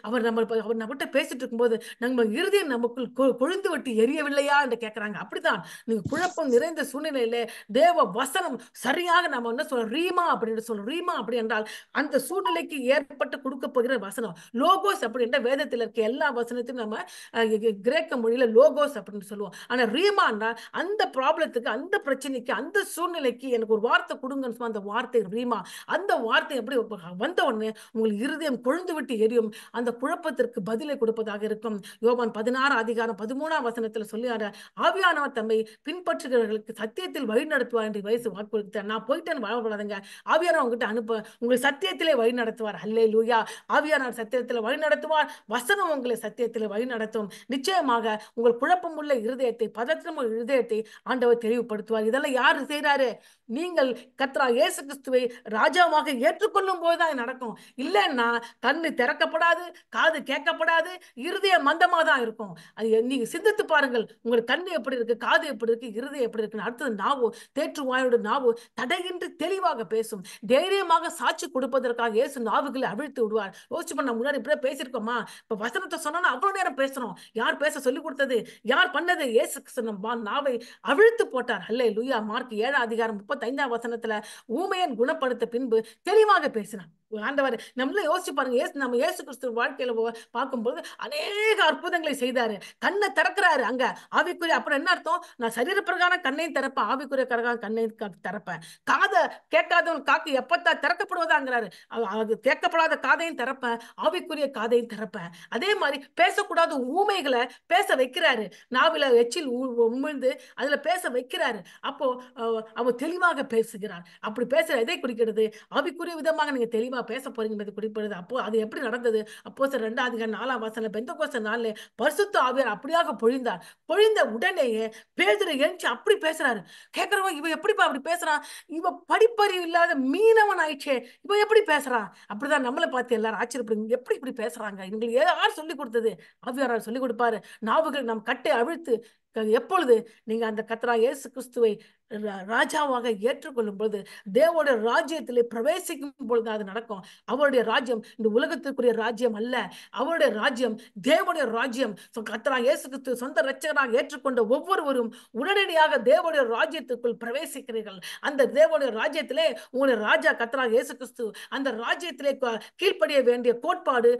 அவர் நம்மகிட்ட பேசிட்டு இருக்கும்போது நம்ம இருதயம் நமக்குள் கொழுந்து விட்டு எரியவில்லையா என்று கேட்கிறாங்க. அப்படித்தான் நீங்க குழப்பம் நிறைந்த சூழ்நிலையில தேவ வசனம் சரியாக நம்ம என்ன சொல்றோம், ரீமா அப்படின்னு சொல்றோம். ரீமா அப்படி என்றால் அந்த சூழ்நிலைக்கு ஏற்பட்டு கொடுக்க போகிற வசனம். லோகோஸ் அப்படி என்ற வேதத்தில் இருக்க எல்லா வசனத்தையும் நம்ம கிரேக்க மொழியில லோகோஸ் அப்படின்னு சொல்லுவோம். ஆனா ரீமான்னா அந்த ப்ராப்ளத்துக்கு, அந்த பிரச்சனைக்கு, அந்த சூழ்நிலைக்கு எனக்கு ஒரு வார்த்தை கொடுங்கன்னு சொன்ன அந்த வார்த்தை ரீமா. அந்த வார்த்தை எப்படி வந்த உடனே உங்களுக்கு இருதயம் கொழுந்து விட்டு எரியும். அந்த குழப்பத்திற்கு பதிலை கொடுப்பதாக இருக்கும். யோவான் 16:13 சொல்லியாரு, ஆவியானவர் தம்மை பின்பற்றுகிறவர்களுக்கு சத்தியத்தில் வழி நடத்துவார் என்று வயசு வாக்கு கொடுத்தார். நான் போயிட்டேன்னு வாழப்படாதுங்க, ஆவியானவர் உங்ககிட்ட அனுப்ப உங்களை சத்தியத்திலே வழி நடத்துவார். அல்லேலூயா. ஆவியானவர் சத்தியத்தில் வழி நடத்துவார். வசனம் உங்களை சத்தியத்தில் வழி நடத்தும். நிச்சயமாக உங்கள் குழப்பம் உள்ள இருதயத்தை, பதற்றம் உள்ள இருதயத்தை ஆண்டவர் தெளிவுபடுத்துவார். இதெல்லாம் யாரு செய்யறாரு? நீங்கள் கர்த்தராகிய இயேசு கிறிஸ்துவை ராஜாவாக ஏற்றுக்கொள்ளும் போதுதான் நடக்கும். இல்லைன்னா கண்ணு திறக்கப்படாது, காது கேட்கப்படாது, இருதயம் மந்தமா தான் இருக்கும். அது நீங்க சிந்தித்து பாருங்கள். உங்கள் கண்ணு எப்படி இருக்கு, காது எப்படி இருக்கு, இருதயம் எப்படி இருக்கு. அடுத்தது நாவு, தேற்று வாயோட நாவு தடையின்றி தெளிவாக பேசும். தைரியமாக சாட்சி கொடுப்பதற்காக இயேசு நாவுகளை அவிழ்த்து விடுவார். யோசிச்சு பண்ண முன்னாடி இப்படியே பேசியிருக்கோமா? இப்ப வசனத்தை சொன்னா அவ்வளவு நேரம் பேசணும். யார் பேச சொல்லி கொடுத்தது? யார் பண்ணது? இயேசு கிறிஸ்து நாவை அவிழ்த்து போட்டார். அல்லேலூயா. மார்க் 7:35 ஊமையன் குணப்படுத்த பின்பு தெளிவாக பேசினார். ஆண்டவர் நம்மள யோசிச்சு பாருங்க. நம்ம இயேசு கிறிஸ்து வாழ்க்கையில பார்க்கும்போது அநேக அற்புதங்களை செய்தாரு. கண்ணை திறக்கிறாரு. அங்க ஆவிக்குரிய அப்புறம் என்ன அர்த்தம்? நான் சரீர பிரகாரம் கண்ணையும் திறப்பேன், ஆவிக்குரிய பிரகாரம் கண்ணையும் திறப்பேன். காதை கேட்காதவன் காக்கு எப்பத்தா திறக்கப்படுவதாங்கிறாரு. அது கேட்கப்படாத காதையும் திறப்பேன், ஆவிக்குரிய காதையும் திறப்பேன். அதே மாதிரி பேசக்கூடாத ஊமைகளை பேச வைக்கிறாரு. நாவில எச்சில் உமிழ்ந்து அதுல பேச வைக்கிறாரு. அப்போ அவர் தெளிவாக பேசுகிறார். அப்படி பேசுற எதை குறிக்கிறது? ஆவிக்குரிய விதமாக நீங்க தெளிவா பேச போறீங்க குறிப்பிடுது. அப்போ அது எப்படி நடந்தது? அப்போஸ்தலர் 2:4 பெந்தெகோஸ்தே நாள்ல பரிசுத்த ஆவியார் அப்படியாக பொழிந்தார். பொழிந்த உடனேயே பேதுரு எழுந்து அப்படி பேசுறாரு. கேட்கிறவன், இவன் எப்படிப்பா அப்படி பேசுறான்? இவன் படிப்பறிவு இல்லாத மீனவன் ஆயிடுச்சே, இவன் எப்படி பேசுறான்? அப்படிதான் நம்மளை பார்த்து எல்லாரும் ஆச்சரியப்படுங்க. எப்படி இப்படி பேசுறாங்க? எங்களுக்கு யார் சொல்லி கொடுத்தது? ஆவியார் சொல்லி கொடுப்பாரு. நாவுகள் நம் கட்டை அவிழ்த்து எப்பொழுது நீங்க அந்த கர்த்தராகிய இயேசு கிறிஸ்துவை ராஜாவாக ஏற்றுக்கொள்ளும் பொழுது, தேவனுடைய ராஜ்யத்திலே பிரவேசிக்கும் பொழுது அது நடக்கும். அவருடைய ராஜ்யம் இந்த உலகத்திற்குரிய ராஜ்யம் அல்ல. அவருடைய ராஜ்யம் தேவனுடைய ராஜ்யம். கர்த்தராகிய இயேசு கிறிஸ்து சொந்த இரட்சகராக ஏற்றுக்கொண்ட ஒவ்வொருவரும் உடனடியாக தேவனுடைய ராஜ்யத்திற்குள் பிரவேசிக்கிறீர்கள். அந்த தேவனுடைய ராஜ்யத்திலே உங்களுடைய ராஜா கர்த்தராகிய இயேசு கிறிஸ்து. அந்த ராஜ்யத்திலே கீழ்ப்படிய வேண்டிய கோட்பாடு,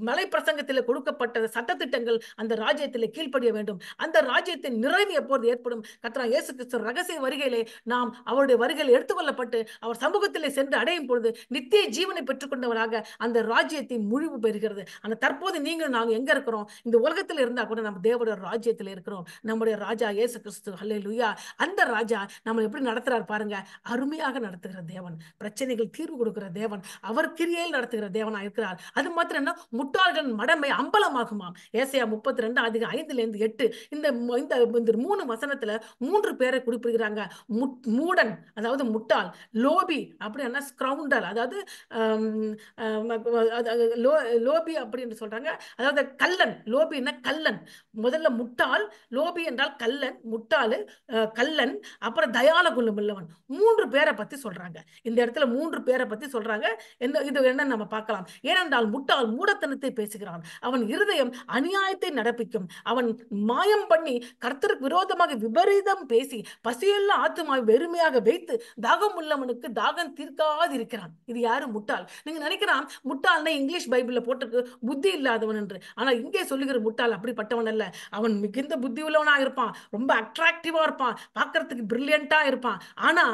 மலை பிரசங்கத்திலே கொடுக்கப்பட்ட சட்டத்திட்டங்கள் அந்த ராஜ்யத்திலே கீழ்ப்படிய வேண்டும். அந்த ராஜ்யத்தின் நிறைவு எப்போது ஏற்படும்? கர்த்தராகிய இயேசு கிறிஸ்து ரகசிய வருகையிலே நாம் அவருடைய வருகையில் எடுத்துக்கொள்ளப்பட்டு அவர் சமூகத்திலே சென்று அடையும் பொழுது நித்திய ஜீவனை பெற்றுக்கொண்டவராக அந்த ராஜ்யத்தின் முழிவு பெறுகிறது. ஆனா தற்போது நீங்கள் நாங்கள் எங்க இருக்கிறோம்? இந்த உலகத்தில் இருந்தா கூட நம்ம தேவனுடைய ராஜ்யத்தில் இருக்கிறோம். நம்முடைய ராஜா இயேசு கிறிஸ்து. அல்லேலூயா. அந்த ராஜா நம்ம எப்படி நடத்துறார் பாருங்க. அருமையாக நடத்துகிற தேவன், பிரச்சனைகள் தீர்வு கொடுக்கிற தேவன், அவர் கிரியையில் நடத்துகிற தேவனா இருக்கிறார். அது மாத்திரம் என்ன, முட்டாள்களின் மடமை அம்பலமாகுமாம். ஏசாயா 32:5-8 இந்த இந்த 3 வசனத்துல 3 பேரை குறிப்பிடுகிறாங்க. மூடன், அதாவது முட்டாள். லோபி அப்படின்னா ஸ்கிரவுண்டல், அதாவது லோபி அப்படின்னு சொல்றாங்க, அதாவது கள்ளன். லோபின்னா கள்ளன். முதல்ல முட்டாள், லோபி என்றால் கள்ளன், முட்டாளு, கள்ளன், அப்புறம் தயால குணம் உள்ளவன். 3 பேரை பத்தி சொல்றாங்க. இந்த இடத்துல 3 பேரை பத்தி சொல்றாங்க. இது என்ன நம்ம பார்க்கலாம். ஏனென்றால் முட்டாள் மூடத்தனத்தை பேசுகிறான், அவன் இருதயம் அநியாயத்தை நடப்பிக்கும், அவன் மாயம் பண்ணி கர்த்தருக்கு விரோதமாக விபரீதம் பேசி பசியெல்லாம் ஆத்துமாவை வெறுமையாக வைத்து தாகம் உள்ளவனுக்கு தாகம் தீர்க்காது இருக்கிறான். இது யாரு? முட்டாள். நீங்க நினைக்கிறான் முட்டாள்னா இங்கிலீஷ் பைபிள்ல போட்டு புத்தி இல்லாதவன் என்று. ஆனா இங்கே சொல்லுகிற முட்டாள் அப்படிப்பட்டவன் அல்ல. அவன் மிகுந்த புத்தி உள்ளவனா இருப்பான், ரொம்ப அட்ராக்டிவா இருப்பான், பார்க்கறதுக்கு பிரில்லியண்டா இருப்பான். ஆனா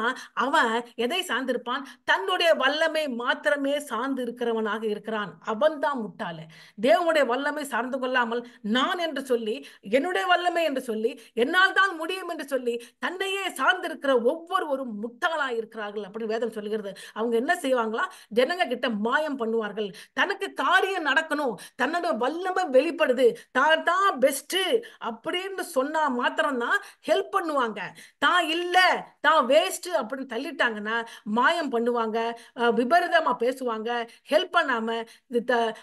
அவன் எதை சார்ந்திருப்பான்? தன்னுடைய வல்லமை மாத்திரமே சார்ந்து இருக்கிறவனாக இருக்கிறான். அவன் தான் முட்டாளு. தேவனுடைய வல்லமை சார்ந்து கொள்ளாமல் நான் என்று சொல்லி, என்னுடைய வல்லமை என்று சொல்லி, என்னால் தான் முடியும் என்று சொல்லி தன்னையே சார்ந்திருக்கிற ஒவ்வொருவரும் முட்டாளா இருக்கிறார்கள் அப்படின்னு வேதம் சொல்லுகிறது. அவங்க என்ன செய்வாங்களா? ஜனங்க கிட்ட மாயம் பண்ணுவார்கள். தனக்கு காரியம் நடக்கணும், தன்னோட வல்லமை வெளிப்படுது, தான் தான் பெஸ்ட் அப்படின்னு சொன்னா மாத்திரம்தான் ஹெல்ப் பண்ணுவாங்க. தான் இல்ல, தான் வேஸ்ட் அப்படின்னு தள்ளிட்டாங்கன்னா மாயம் பண்ணுவாங்க, விபரீதமா பேசுவாங்க, ஹெல்ப் பண்ணாம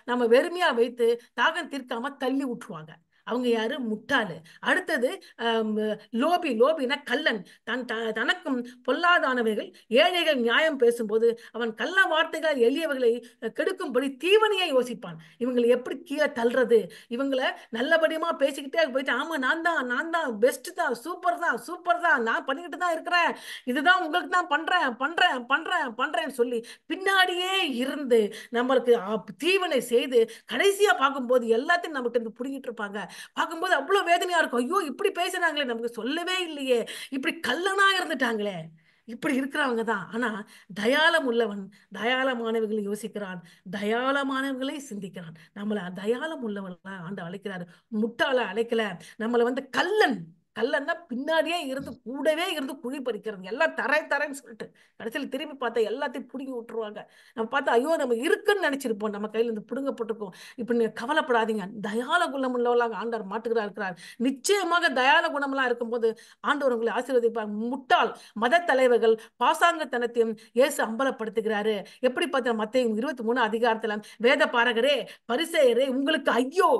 நம்ம வெறுமையா வைத்து தாகம் தீர்க்காம தள்ளி விட்டுருவாங்க. அவங்க யாரு? முட்டாளு. அடுத்தது லோபி. லோபினா கள்ளன். தனக்கும் பொல்லாதானவைகள் ஏழைகள் நியாயம் பேசும்போது அவன் கள்ள வார்த்தைகள் எளியவர்களை கெடுக்கும்படி தீவனையை யோசிப்பான். இவங்களை எப்படி கீழே தள்ளுறது, இவங்களை நல்லபடியமா பேசிக்கிட்டே போயிட்டு ஆமா நான் தான் பெஸ்ட் தான், சூப்பர் தான், சூப்பர் தான், நான் பண்ணிக்கிட்டு தான் இருக்கிறேன், இதுதான் உங்களுக்கு தான் பண்றேன்னு சொல்லி பின்னாடியே இருந்து நம்மளுக்கு தீவனை செய்து கடைசியா பார்க்கும்போது எல்லாத்தையும் நமக்கு இருந்து புடிங்கிட்டு இருப்பாங்க. பார்க்கும்போது அவ்வளவு வேதனையா இருக்கும். ஐயோ இப்படி பேசுறாங்களே, நமக்கு சொல்லவே இல்லையே, இப்படி கள்ளனா இருந்துட்டாங்களே. இப்படி இருக்கிறவங்க தான். ஆனா தயாளம் உள்ளவன் தயாளமானவர்களை யோசிக்கிறான், தயாளமானவர்களை சிந்திக்கிறான். நம்மள தயாளம் உள்ளவன் ஆண்டு அழைக்கிறாரு, முட்டாள அழைக்கல. நம்மள கள்ளன். கல்லன்னா பின்னாடியே இருந்து கூடவே இருந்து குழி பறிக்கிறது, எல்லாம் தரேன்னு சொல்லிட்டு கடைசியில் திரும்பி பார்த்தா எல்லாத்தையும் பிடுங்கி விட்டுருவாங்க. நம்ம பார்த்தா ஐயோ நம்ம இருக்குன்னு நினைச்சிருப்போம், நம்ம கையில இருந்து பிடுங்கப்பட்டிருக்கோம். இப்ப நீங்க கவலைப்படாதீங்க, தயால குணம் உள்ளவர்களாக ஆண்டவர் மாட்டுகிறார் இருக்கிறார். நிச்சயமாக தயால குணமெல்லாம் இருக்கும்போது ஆண்டவர் உங்களை ஆசீர்வதிப்பார். முட்டாள் மத தலைவர்கள் பாசாங்கத்தனத்தையும் இயேசு அம்பலப்படுத்துகிறாரு. எப்படி பார்த்தா மத்தேயு 23 அதிகாரத்துல, வேத பாரகரே பரிசேயரே உங்களுக்கு ஐயோ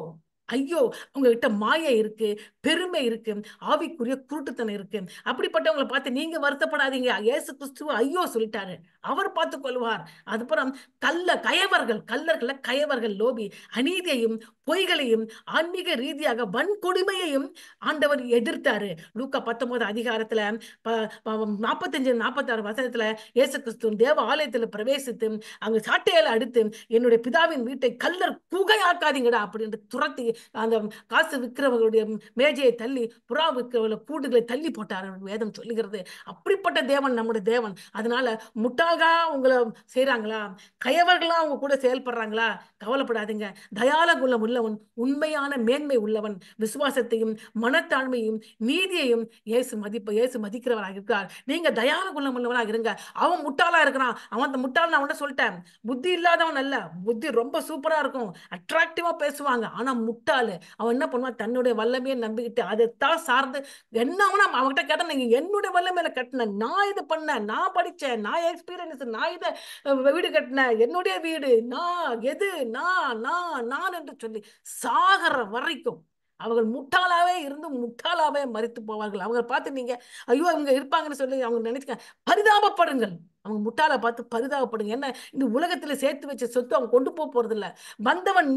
ஐயோ, உங்ககிட்ட மாயை இருக்கு, பெருமை இருக்கு, ஆவிக்குரிய குருட்டுத்தனம் இருக்கு. அப்படிப்பட்டவங்களை பார்த்து நீங்க வருத்தப்படாதீங்க, இயேசு கிறிஸ்துவ ஐயோ சொல்லிட்டாரு, அவர் பார்த்து கொள்வார். அதுபுறம் கயவர்கள் லோபி அநீதியையும் பொய்களையும் ஆன்மீக ரீதியாக வன்கொடுமையையும் ஆண்டவர் எதிர்த்தாரு. லூக்கா 19 அதிகாரத்துல 45-46 வசனத்துல இயேசு கிறிஸ்து தேவ ஆலயத்துல பிரவேசித்து அங்க சாட்டையால அடித்து என்னுடைய பிதாவின் வீட்டை கல்லர் குகையாக்காதீங்கடா அப்படின்னு துரத்தி அந்த காசு விற்கிறவர்களுடைய மேஜையை தள்ளி புறா விற்கிறவர்கள் கூடுகளை தள்ளி போட்டார் வேதம் சொல்லுகிறது. அப்படிப்பட்ட தேவன் நம்முடைய தேவன். அதனால முட்டாளா உங்களை செய்யறாங்களா, கயவர்களா அவங்க கூட செயல்படுறாங்களா, கவலைப்படாதீங்க. தயால குணம் உள்ளவன், உண்மையான மேன்மை உள்ளவன், விசுவாசத்தையும் மனத்தாழ்மையும் நீதியையும் இயேசு மதிக்கிறவராக இருக்கிறார். நீங்க தயால குணம் உள்ளவனாக இருங்க. அவன் முட்டாளா இருக்கிறான், அவன் அந்த முட்டாள் நான் அவன் சொல்லிட்டேன், புத்தி இல்லாதவன் அல்ல, புத்தி ரொம்ப சூப்பரா இருக்கும், அட்ராக்டிவா பேசுவாங்க. ஆனா முட்டாளு அவன் என்ன பண்ணுவான்? தன்னுடைய வல்லமையை நம்பிக்கிட்டு அதைத்தான் சார்ந்து என்ன அவன்கிட்ட கேட்டா, நீங்க என்னுடைய வல்லமையில கட்டின, நான் இது பண்ண, நான் படிச்சேன், நான் எக்ஸ்பீரியன்ஸ், நான் இதை வீடு கட்டின, என்னுடைய வீடு, நான் என்று சொல்லி சாகர வரைக்கும் அவர்கள் முட்டாளாவே இருந்து முட்டாளாவே மரித்து போவார்கள். அவங்க பார்த்து நீங்க ஐயோ அவங்க இருப்பாங்கன்னு சொல்லி அவங்க நினைச்சுக்க பரிதாபப்படுங்கள். அவங்க முட்டாளை பார்த்து பரிதாபப்படுங்க. என்ன இந்த உலகத்துல சேர்த்து வச்ச சொத்து அவங்க கொண்டு போறது இல்ல. வந்தவன்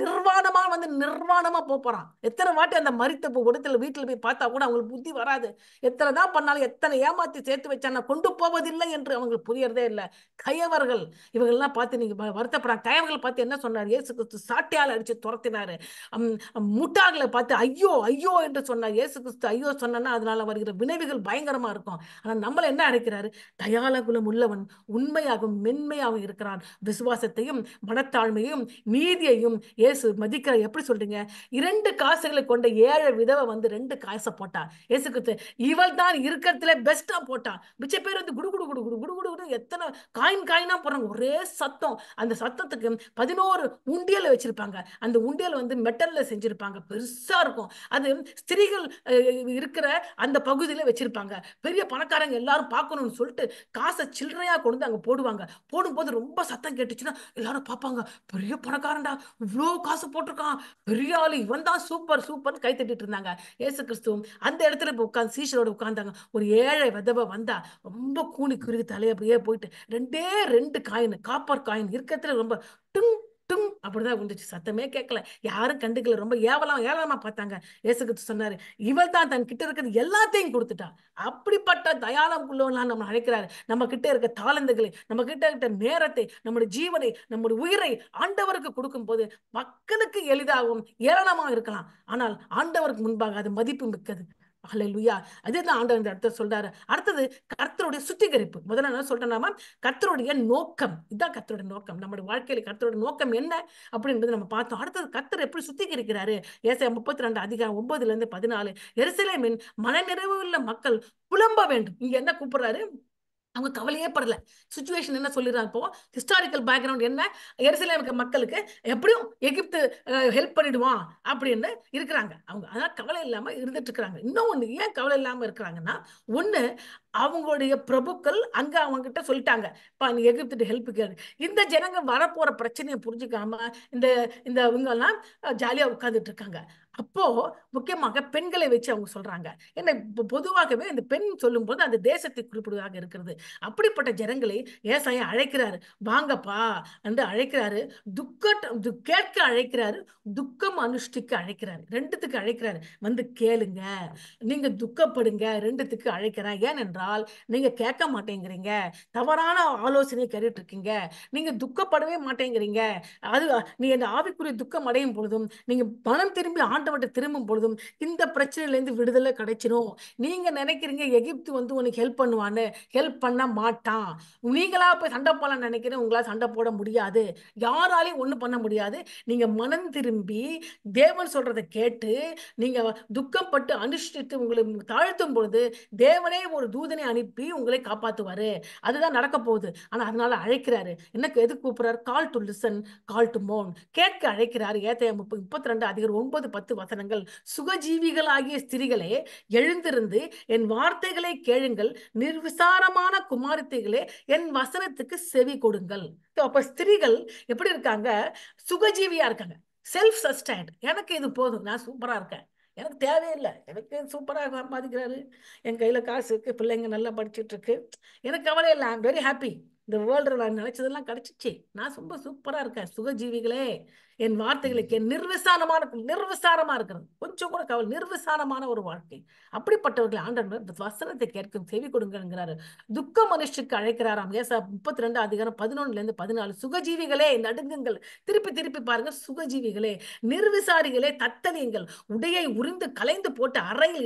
நிர்வாணமா போறான். எத்தனை வாட்டி அந்த மரித்த இடத்துல வீட்டுல போய் பார்த்தா கூட அவங்களுக்கு புத்தி வராது. எத்தனை தான் பண்ணாலும், எத்தனை ஏமாத்தி சேர்த்து வச்சா கொண்டு போவதில்லை என்று அவங்களுக்கு புரியறதே இல்லை. கயவர்கள் இவங்கெல்லாம் பார்த்து நீங்க வருத்தப்படுறாங்க. கயவர்கள் பார்த்து என்ன சொன்னார்? இயேசு கிறிஸ்து சாட்டையால் அடிச்சு துரத்தினாரு. முட்டாள்களை பார்த்து ஐயோ என்று சொன்னார். இயேசு கிறிஸ்து ஐயோ சொன்னா அதனால வருகிற விளைவுகள் பயங்கரமா இருக்கும். ஆனா நம்மள என்ன அழைக்கிறாரு? தயால குலம் உள்ளவன், உண்மையாகவும் மென்மையாகவும் இருக்கிறான். விசுவாசத்தையும் மனத்தாழ்மையும் நீதியையும் இயேசு மதிக்கிறார். எப்படி சொல்றீங்க? 2 காசுகளை கொண்ட ஏழை விதவை வந்து 2 காசை போட்டா. இயேசு கிறிஸ்து இவள் தான் இருக்கிறதுல பெஸ்டா போட்டா. மிச்ச பேர் வந்து குடு குடு குடு குடு குடு குடு குடு எத்தனை காயினா போறாங்க. ஒரே சத்தம். அந்த சத்தத்துக்கு 11 உண்டியல் வச்சிருப்பாங்க. அந்த உண்டியல் வந்து மெட்டல்ல செஞ்சிருப்பாங்க. பெருசா இருக்கும். அது ஸ்திரீகள் இருக்கிற அந்த பகுதியில வச்சிருப்பாங்க. பெரிய பணக்காரங்க எல்லாரும் பார்க்கணும்னு சொல்லிட்டு காசை சில்லறையா கொண்டு அங்க போடுவாங்க. போடும்போது ரொம்ப சத்தம் கேட்டுச்சுன்னா எல்லாரும் பார்ப்பாங்க. பெரிய பணக்காரன்டா, இவ்வளோ காசு போட்டிருக்கான், பெரிய ஆளு, இவன் தான் சூப்பர் சூப்பர்னு கை தட்டிட்டு இருந்தாங்க. இயேசு கிறிஸ்துவும் அந்த இடத்துல போய் உட்காந்து சீஷரோட உட்கார்ந்தாங்க. ஒரு ஏழை விதவை வந்தா ரொம்ப கூனி குறுகி தலையை அப்படியே போயிட்டு 2 காயின், காப்பர் காயின் இருக்கிறதுல ரொம்ப டும் டும் அப்படிதான் இருந்துச்சு. சத்தமே கேட்கல, யாரும் கண்டுக்கல. ரொம்ப ஏவலமா பார்த்தாங்க. இயேசு கிறிஸ்து சொன்னாரு, இவள் தான் தன் கிட்ட இருக்கிறது எல்லாத்தையும் கொடுத்துட்டா. அப்படிப்பட்ட தயாளம் உள்ளவெல்லாம் நம்ம அழைக்கிறாரு. நம்ம கிட்ட இருக்க தாளந்துகளை, நம்ம கிட்ட இருக்க நேரத்தை, நம்முடைய ஜீவனை, நம்முடைய உயிரை ஆண்டவருக்கு கொடுக்கும் போது மக்களுக்கு எளிதாகவும் ஏளனமாக இருக்கலாம். ஆனால் ஆண்டவருக்கு முன்பாக அது மதிப்பு மிக்கது. ஹல்லேலூயா. அதுதான் ஆண்டவர் இந்த இடத்துல சொல்றாரு. அடுத்தது கர்த்தருடைய சுத்திகரிப்பு. முதல்ல என்ன சொல்றேன்னா, கர்த்தருடைய நோக்கம். இதுதான் கர்த்தருடைய நோக்கம். நம்முடைய வாழ்க்கையில கர்த்தருடைய நோக்கம் என்ன அப்படின்றது நம்ம பார்த்தோம். அடுத்தது கர்த்தர் எப்படி சுத்திகரிக்கிறாரு? ஏசாயா 32 அதிகாரம் 9ல இருந்து 14. எருசலேமின் மனநிறைவு உள்ள மக்கள் புலம்ப வேண்டும். இங்க என்ன கூப்பிடுறாரு? அவங்க கவலையே படல. சுச்சுவேஷன் என்ன சொல்லிடுறாங்க? இப்போ ஹிஸ்டாரிக்கல் பேக்ரவுண்ட் என்ன? எருசலேம் மக்களுக்கு எப்படியும் எகிப்து ஹெல்ப் பண்ணிடுவான் அப்படின்னு இருக்கிறாங்க அவங்க. அதனால கவலை இல்லாம இருந்துட்டு இருக்கிறாங்க. இன்னும் ஒண்ணு, ஏன் கவலை இல்லாம இருக்கிறாங்கன்னா, ஒண்ணு அவங்களுடைய பிரபுக்கள் அங்க அவங்க கிட்ட சொல்லிட்டாங்க, நீ எகிப்து ஹெல்ப் கேளு. இந்த ஜனங்க வரப்போற பிரச்சனையை புரிஞ்சுக்காம இந்த இந்த இவங்க எல்லாம் ஜாலியா உட்கார்ந்துட்டு இருக்காங்க. அப்போ முக்கியமாக பெண்களை வச்சு அவங்க சொல்றாங்க. ஏன்னா பொதுவாகவே இந்த பெண் சொல்லும் போது அந்த தேசத்தை குறிப்பிடுவதாக இருக்கிறது. அப்படிப்பட்ட ஜனங்களை ஏசாயா அழைக்கிறாரு. வாங்கப்பா என்று அழைக்கிறாரு. கேட்க அழைக்கிறாரு. துக்கம் அனுஷ்டிக்க அழைக்கிறாரு. 2த்துக்கு அழைக்கிறாரு. வந்து கேளுங்க, நீங்க துக்கப்படுங்க. 2த்துக்கு அழைக்கிறேன். ஏனென்றால் நீங்க கேட்க மாட்டேங்கிறீங்க, தவறான ஆலோசனை கேட்டுட்டு இருக்கீங்க, நீங்க துக்கப்படவே மாட்டேங்கிறீங்க. அது நீ அந்த ஆவிக்குரிய துக்கம் அடையும் பொழுதும், நீங்க மனம் திரும்பி ஆண்டவர்கிட்ட திரும்பும் பொழுதும் இந்த பிரச்சனையில இருந்து விடுதலை கிடைச்சிடும். நீங்க நினைக்கிறீங்க எகிப்து வந்து உனக்கு ஹெல்ப் பண்ணுவான்னு, ஹெல்ப் பண்ண மாட்டான். நீங்களா போய் சண்டை போடலாம் நினைக்கிறேன், உங்களால சண்டை போட முடியாது. யாராலையும் ஒண்ணும் பண்ண முடியாது. நீங்க மனம் திரும்பி தேவன் சொல்றதை கேட்டு நீங்க துக்கப்பட்டு அனுஷ்டித்து உங்களை தாழ்த்தும் பொழுது தேவனே ஒரு தூதனை அனுப்பி உங்களை காப்பாத்துவாரு. அதுதான் நடக்க போகுது. ஆனா அதனால அழைக்கிறாரு. எனக்கு எது கூப்பிடுறாரு? Call to listen, call to மோன். கேட்க அழைக்கிறாரு. ஏசாயா 32 அதிகாரம் 9, 10 வசனங்கள். சுகஜீவிகளாகிய ஸ்திரிகளே, எழுந்திருந்து என் வார்த்தைகளை கேளுங்கள். நிர்விசாரமான குமாரத்திகளே, என் வசனத்துக்கு செவி கொடுங்கள். அப்ப ஸ்திரிகள் எப்படி இருக்காங்க? சுகஜீவியா இருக்காங்க. Self sustained. எனக்கு இது போதும், நான் சூப்பரா இருக்கேன், எனக்கு தேவையில்லை, எனக்கு சூப்பராக சம்பாதிக்கிறாரு, என் கையில காசு இருக்கு, பிள்ளைங்க நல்லா படிச்சுட்டு இருக்கு, எனக்கு கவலை இல்லை, ஐம் வெரி ஹாப்பி. இந்த வேர்ல்டு நான் நினைச்சதெல்லாம் கிடைச்சிச்சு, நான் ரொம்ப சூப்பரா இருக்கேன். சுகஜீவிகளே, என் வார்த்தைகளுக்கு நிர்விசாரமா இருக்கிறது, கொஞ்சம் கூட கவலை, நிர்விசாரமான ஒரு வாழ்க்கை. அப்படிப்பட்டவர்கள் ஆண்டவர் வசனத்தை கேட்கும் செவி கொடுங்கிறாரு. துக்க மனுஷனுக்கு அழைக்கிறாராம். ஏசாயா 32 அதிகாரம் 11ல இருந்து 14. சுகஜீவிகளே நடுங்குங்கள். திருப்பி திருப்பி பாருங்க. சுகஜீவிகளே, நிர்விசாரிகளே தத்தளியுங்கள். உடையை உரிந்து கலைந்து போட்டு அறையில்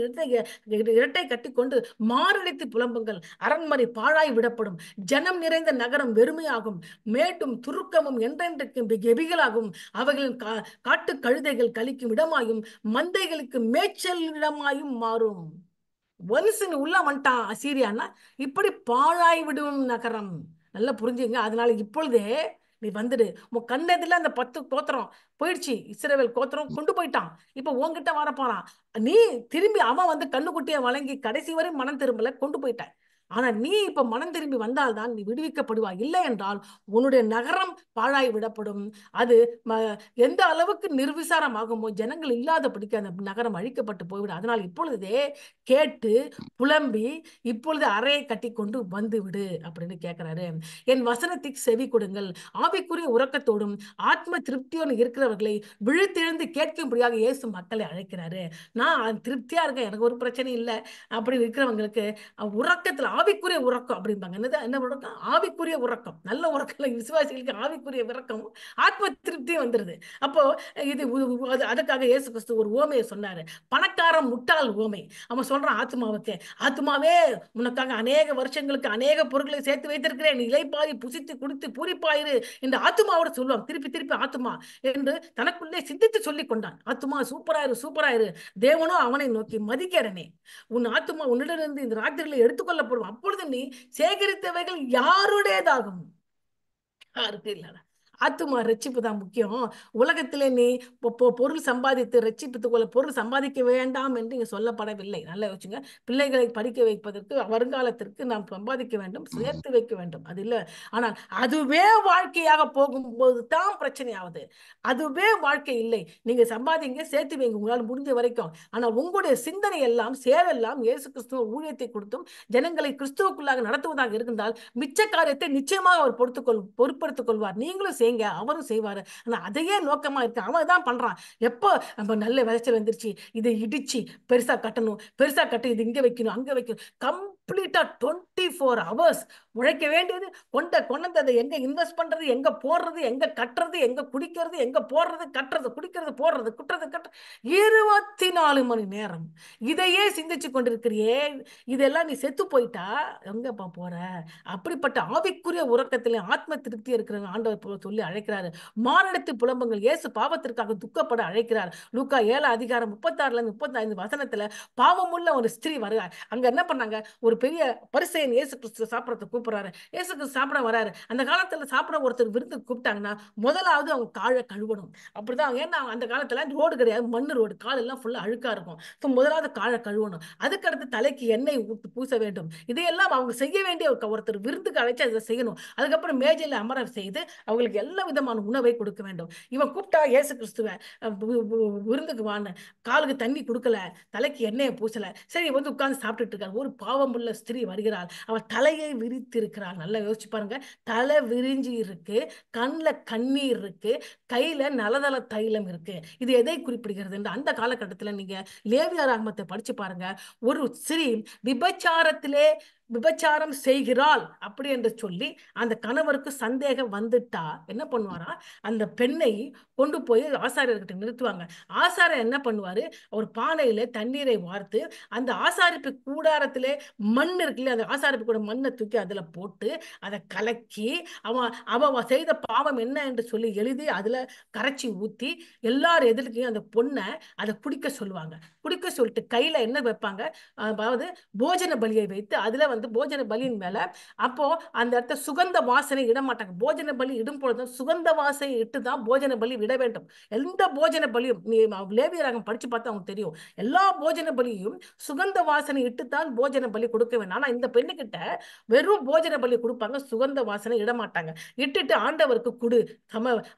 இரட்டை கட்டி கொண்டு மாரடைத்து புலம்புங்கள். அரண்மனை பாழாய் விடப்படும், ஜனம் நிறைந்த நகரம் வெறுமையாகும், மேட்டும் துருக்கமும் என்றென்றைக்கும் கெபிகளாகும். அவைகளின் காட்டு கழுதைகள் கழிக்கும் இடமாயும் மந்தைகளுக்கு மேய்ச்சல் இடமாயும் மாறும். ஒன்ஸ் உள்ள வந்துட்டான் அசீரியான்னா இப்படி பாழாய் விடும் நகரம். நல்லா புரிஞ்சுங்க. அதனால இப்பொழுதே நீ வந்துடு. உன் கண்ணெதில அந்த 10 கோத்திரம் போயிடுச்சு. இஸ்ரவேல் கோத்திரம் கொண்டு போயிட்டான். இப்ப உன்கிட்ட வரப்போறான். நீ திரும்பி அவன் வந்து கண்ணுக்குட்டியை வழங்கி கடைசி வரை மனம் திரும்பல, கொண்டு போயிட்டான். ஆனா நீ இப்ப மனம் திரும்பி வந்தால்தான் நீ விடுவிக்கப்படுவாய். இல்லை என்றால் உன்னுடைய நகரம் பாழாய் விடப்படும். அது எந்த அளவுக்கு நிர்விசாரம் ஆகுமோ, ஜனங்கள் இல்லாதபடிக்கு அந்த நகரம் அழிக்கப்பட்டு போய்விடும். அதனால் இப்பொழுதே கேட்டு புலம்பி இப்பொழுது அறையை கட்டி கொண்டு வந்து விடு அப்படின்னு கேட்கிறாரு. என் வசனத்துக்கு செவி கொடுங்கள். ஆவிக்குரிய உறக்கத்தோடும் ஆத்ம திருப்தியோடு இருக்கிறவர்களை விழித்தெழுந்து கேட்கும்படியாக இயேசு மக்களை அழைக்கிறாரு. நான் திருப்தியா இருக்கேன், எனக்கு ஒரு பிரச்சனை இல்லை அப்படின்னு இருக்கிறவங்களுக்கு உறக்கத்துல ஆவிக்குரிய உறக்கம் அப்படிம்பாங்க. என்ன உறக்கம்? ஆவிக்குரிய உறக்கம். நல்ல உறக்கம் விசுவாசிகளுக்கு ஆவிக்குரிய உறக்கம், ஆத்ம திருப்தியும் வந்துருது. அப்போ இது அதுக்காக இயேசு கிறிஸ்து ஒரு உவமையை சொன்னாரு. பணக்காரன் முட்டாள் உவமை. அவன் சொல்றான் ஆத்மாவுக்கு, ஆத்மாவே உனக்காக அநேக வருஷங்களுக்கு அநேக பொருட்களை சேர்த்து வைத்திருக்கிறேன், நீ இளைப்பாரி புசித்து குடித்து பூரிப்பாயிரு என்று ஆத்மாவோட சொல்லுவான். திருப்பி திருப்பி ஆத்மா என்று தனக்குள்ளே சிந்தித்து சொல்லிக் கொண்டான். ஆத்மா சூப்பராயிரு சூப்பராயிரு, தேவனோ அவனை நோக்கி மதிக்கிறனே, உன் ஆத்மா உன்னிடமிருந்து இந்த ராத்திரியில் எடுத்துக்கொள்ளப்படும், அப்பொழுது நீ சேகரித்தவைகள் யாருடையதாகும்? யாருக்கு இல்ல. ஆத்துமா ரட்சிப்பு தான் முக்கியம். உலகத்திலே நீ பொருள் சம்பாதித்து ரட்சிப்புத்துக் கொள்ள, பொருள் சம்பாதிக்க வேண்டாம் என்று இங்க சொல்லப்படவில்லை. நல்லா யோசிச்சுங்க. பிள்ளைகளை படிக்க வைப்பதற்கு வருங்காலத்திற்கு நாம் சம்பாதிக்க வேண்டும், சேர்த்து வைக்க வேண்டும், அது இல்லை. ஆனால் அதுவே வாழ்க்கையாக போகும்போது தான் பிரச்சனை ஆகுது. அதுவே வாழ்க்கை இல்லை. நீங்க சம்பாதிங்க, சேர்த்து வைங்க உங்களால் முடிஞ்ச வரைக்கும். ஆனால் உங்களுடைய சிந்தனை எல்லாம் சேவெல்லாம் இயேசு கிறிஸ்துவ ஊழியத்தை கொடுத்தும் ஜனங்களை கிறிஸ்துவுக்குள்ளாக நடத்துவதாக இருந்தால் மிச்ச காரியத்தை நிச்சயமாக அவர் பொறுப்படுத்திக் கொள்வார். நீங்களும் செய்யுங்க, அவரும் செய்வாரு. ஆனா அதையே நோக்கமா இருக்கு. அவன் தான் பண்றான். எப்போ நம்ம நல்ல விளைச்சல் வந்துருச்சு, இதை இடிச்சு பெருசா கட்டணும், பெருசா கட்டி இது இங்க வைக்கணும் அங்க வைக்கணும், கம்ப்ளீட்டா 24 hours உழைக்க வேண்டியது, கொண்டதை எங்க இன்வெஸ்ட் பண்றது, எங்க போடுறது, எங்க கட்டுறது, எங்க குடிக்கிறது, எங்க போடுறது, கட்டுறது, குடிக்கிறது, போடுறது, குட்டுறது, கட்டுறது, 24 மணி நேரம் இதையே சிந்திச்சு கொண்டிருக்கிறியே. இதெல்லாம் நீ செத்து போயிட்டா எங்கப்பா போற? அப்படிப்பட்ட ஆவிக்குரிய உறக்கத்திலே ஆத்ம திருப்தி இருக்கிற ஆண்டவர் சொல்லி அழைக்கிறாரு. மாரடைத்து புலம்புங்கள், இயேசு பாவத்திற்காக துக்கப்பட அழைக்கிறார். லூக்கா 7:35 பாவமுள்ள ஒரு ஸ்திரீ வருகிறார். அங்க என்ன பண்ணாங்க, ஒரு பெரிய பரிசேயன் இயேசு கிறிஸ்து சாப்பிடறத கூப்பிடுறாரு. இயேசு கிறிஸ்து சாப்பிட வராரு. அந்த காலத்துல சாப்பிட ஒருத்தர் விருந்து கூப்பிட்டாங்கன்னா முதலாவது அவங்க காலை கழுவணும். அப்படிதான். ஏன்னா அந்த காலத்துல ரோடு கிடையாது, மண்ணு ரோடு, கால் எல்லாம் ஃபுல்லா அழுக்கா இருக்கும். முதலாவது காலை கழுவணும். அதுக்கடுத்து தலைக்கு எண்ணெய் ஊற்றி பூச வேண்டும். இதையெல்லாம் அவங்க செய்ய வேண்டிய ஒருத்தர் விருந்துக்கு அழைச்சு அதை செய்யணும். அதுக்கப்புறம் மேஜையில் அமர செய்து அவங்களுக்கு எல்லா விதமான உணவை கொடுக்க வேண்டும். இவன் கூப்பிட்டா இயேசு கிறிஸ்துவ விருந்துக்கு வான்னு, காலுக்கு தண்ணி கொடுக்கல, தலைக்கு எண்ணெயை பூசல, சரி வந்து உட்கார்ந்து சாப்பிட்டுட்டு இருக்காரு. ஒரு பாவமுள்ள ஸ்திரீ வருகிறாள். அவள் தலையை விரித்து இருக்கிறாள். நல்லா யோசிச்சு பாருங்க. தலை விரிஞ்சி இருக்கு, கண்ணுல கண்ணீர் இருக்கு, கையில நலதள தைலம் இருக்கு. இது எதை குறிப்பிடுகிறது? அந்த காலகட்டத்தில் நீங்க லேவியராகமத்தை படிச்சு பாருங்க. ஒரு ஸ்திரீ விபச்சாரத்திலே விபச்சாரம் செய்கிறாள் அப்படி என்று சொல்லி அந்த கணவருக்கு சந்தேகம் வந்துட்டா என்ன பண்ணுவாரா, அந்த பெண்ணை கொண்டு போய் ஆசாரியர்கிட்ட நிறுத்துவாங்க. ஆசாரியர் என்ன பண்ணுவாரு, ஒரு பானையில தண்ணீரை வார்த்து அந்த ஆசாரிப்பு கூடாரத்திலே மண் இருக்குல்ல, அந்த ஆசாரிப்பு கூட மண்ணை தூக்கி அதுல போட்டு அதை கலக்கி அவ செய்த பாவம் என்ன என்று சொல்லி எழுதி அதுல கரைச்சி ஊத்தி எல்லாரும் எதிர்க்கையும் அந்த பொண்ணை அதை குடிக்க சொல்லுவாங்க. குடிக்க சொல்லிட்டு கையில என்ன வைப்பாங்க, அதாவது போஜன பலியை வைத்து அதுல போஜன பலியின் மேல அப்போ அந்த இடத்த சுகந்த வாசனை இட மாட்டாங்க. போஜன பலி இடும் பொழுது சுகந்த வாசனை இட்டுதான் போஜன பலி விட வேண்டும். எந்த போஜன பலியும் நீ லேவியராகம் படிச்சு பார்த்தா அவங்க தெரியும். எல்லா போஜன பலியும் சுகந்த வாசனை இட்டுத்தான் போஜன பலி கொடுக்க வேண்டும். ஆனா இந்த பெண்ணு கிட்ட வெறும் போஜன பலி கொடுப்பாங்க, சுகந்த வாசனை இட மாட்டாங்க. இட்டுட்டு ஆண்டவருக்கு குடு,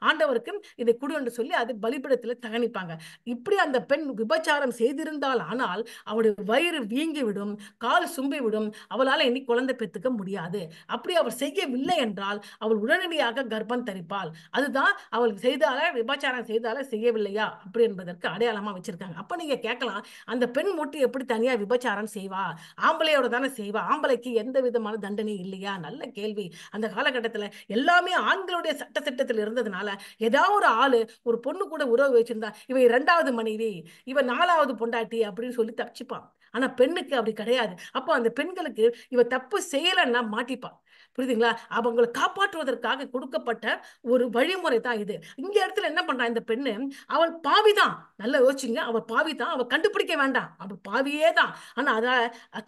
ஆண்டவருக்கு இதை குடு என்று சொல்லி அது பலிபீடத்தில் தகனிப்பாங்க. இப்படி அந்த பெண் விபச்சாரம் செய்திருந்தால் ஆனால் அவளுடைய வயிறு வீங்கி விடும், கால் சும்பி விடும், அவளால் இனி குழந்தை பெற்றுக்க முடியாது. அப்படி அவள் செய்யவில்லை என்றால் அவள் உடனடியாக கர்ப்பம் தரிப்பாள். அதுதான் அவள் செய்தால, விபச்சாரம் செய்தால செய்யவில்லையா அப்படி என்பதற்கு அடையாளமா வச்சிருக்காங்க. அப்ப நீங்க கேட்கலாம், அந்த பெண் மட்டும் எப்படி தனியா விபச்சாரம் செய்வா? ஆம்பளையோட தானே செய்வா, ஆம்பளைக்கு எந்த விதமான தண்டனை இல்லையா? நல்ல கேள்வி. அந்த காலகட்டத்தில் எல்லாமே ஆண்களுடைய சட்டத்திட்டத்தில் இருந்ததுனால ஏதாவது ஒரு ஆளு ஒரு பொண்ணு கூட உறவு வச்சிருந்தா இவ 2வது மனைவி, இவ 4வது பொண்டாட்டி அப்படின்னு சொல்லி தப்பிச்சுப்பான். ஆனா பெண்ணுக்கு அப்படி கிடையாது. அப்போ அந்த பெண்களுக்கு இவ தப்பு செய்யலன்னா மாட்டிப்பா. புரியுதுங்களா? அவங்களை காப்பாற்றுவதற்காக கொடுக்கப்பட்ட ஒரு வழிமுறை தான் இது. இங்க இடத்துல என்ன பண்றான் இந்த பெண்ணு, அவள் பாவிதான். நல்லா யோசிச்சுங்க, அவள் பாவிதான், அவள் கண்டுபிடிக்க வேண்டாம், அவள் பாவியே தான். ஆனா அத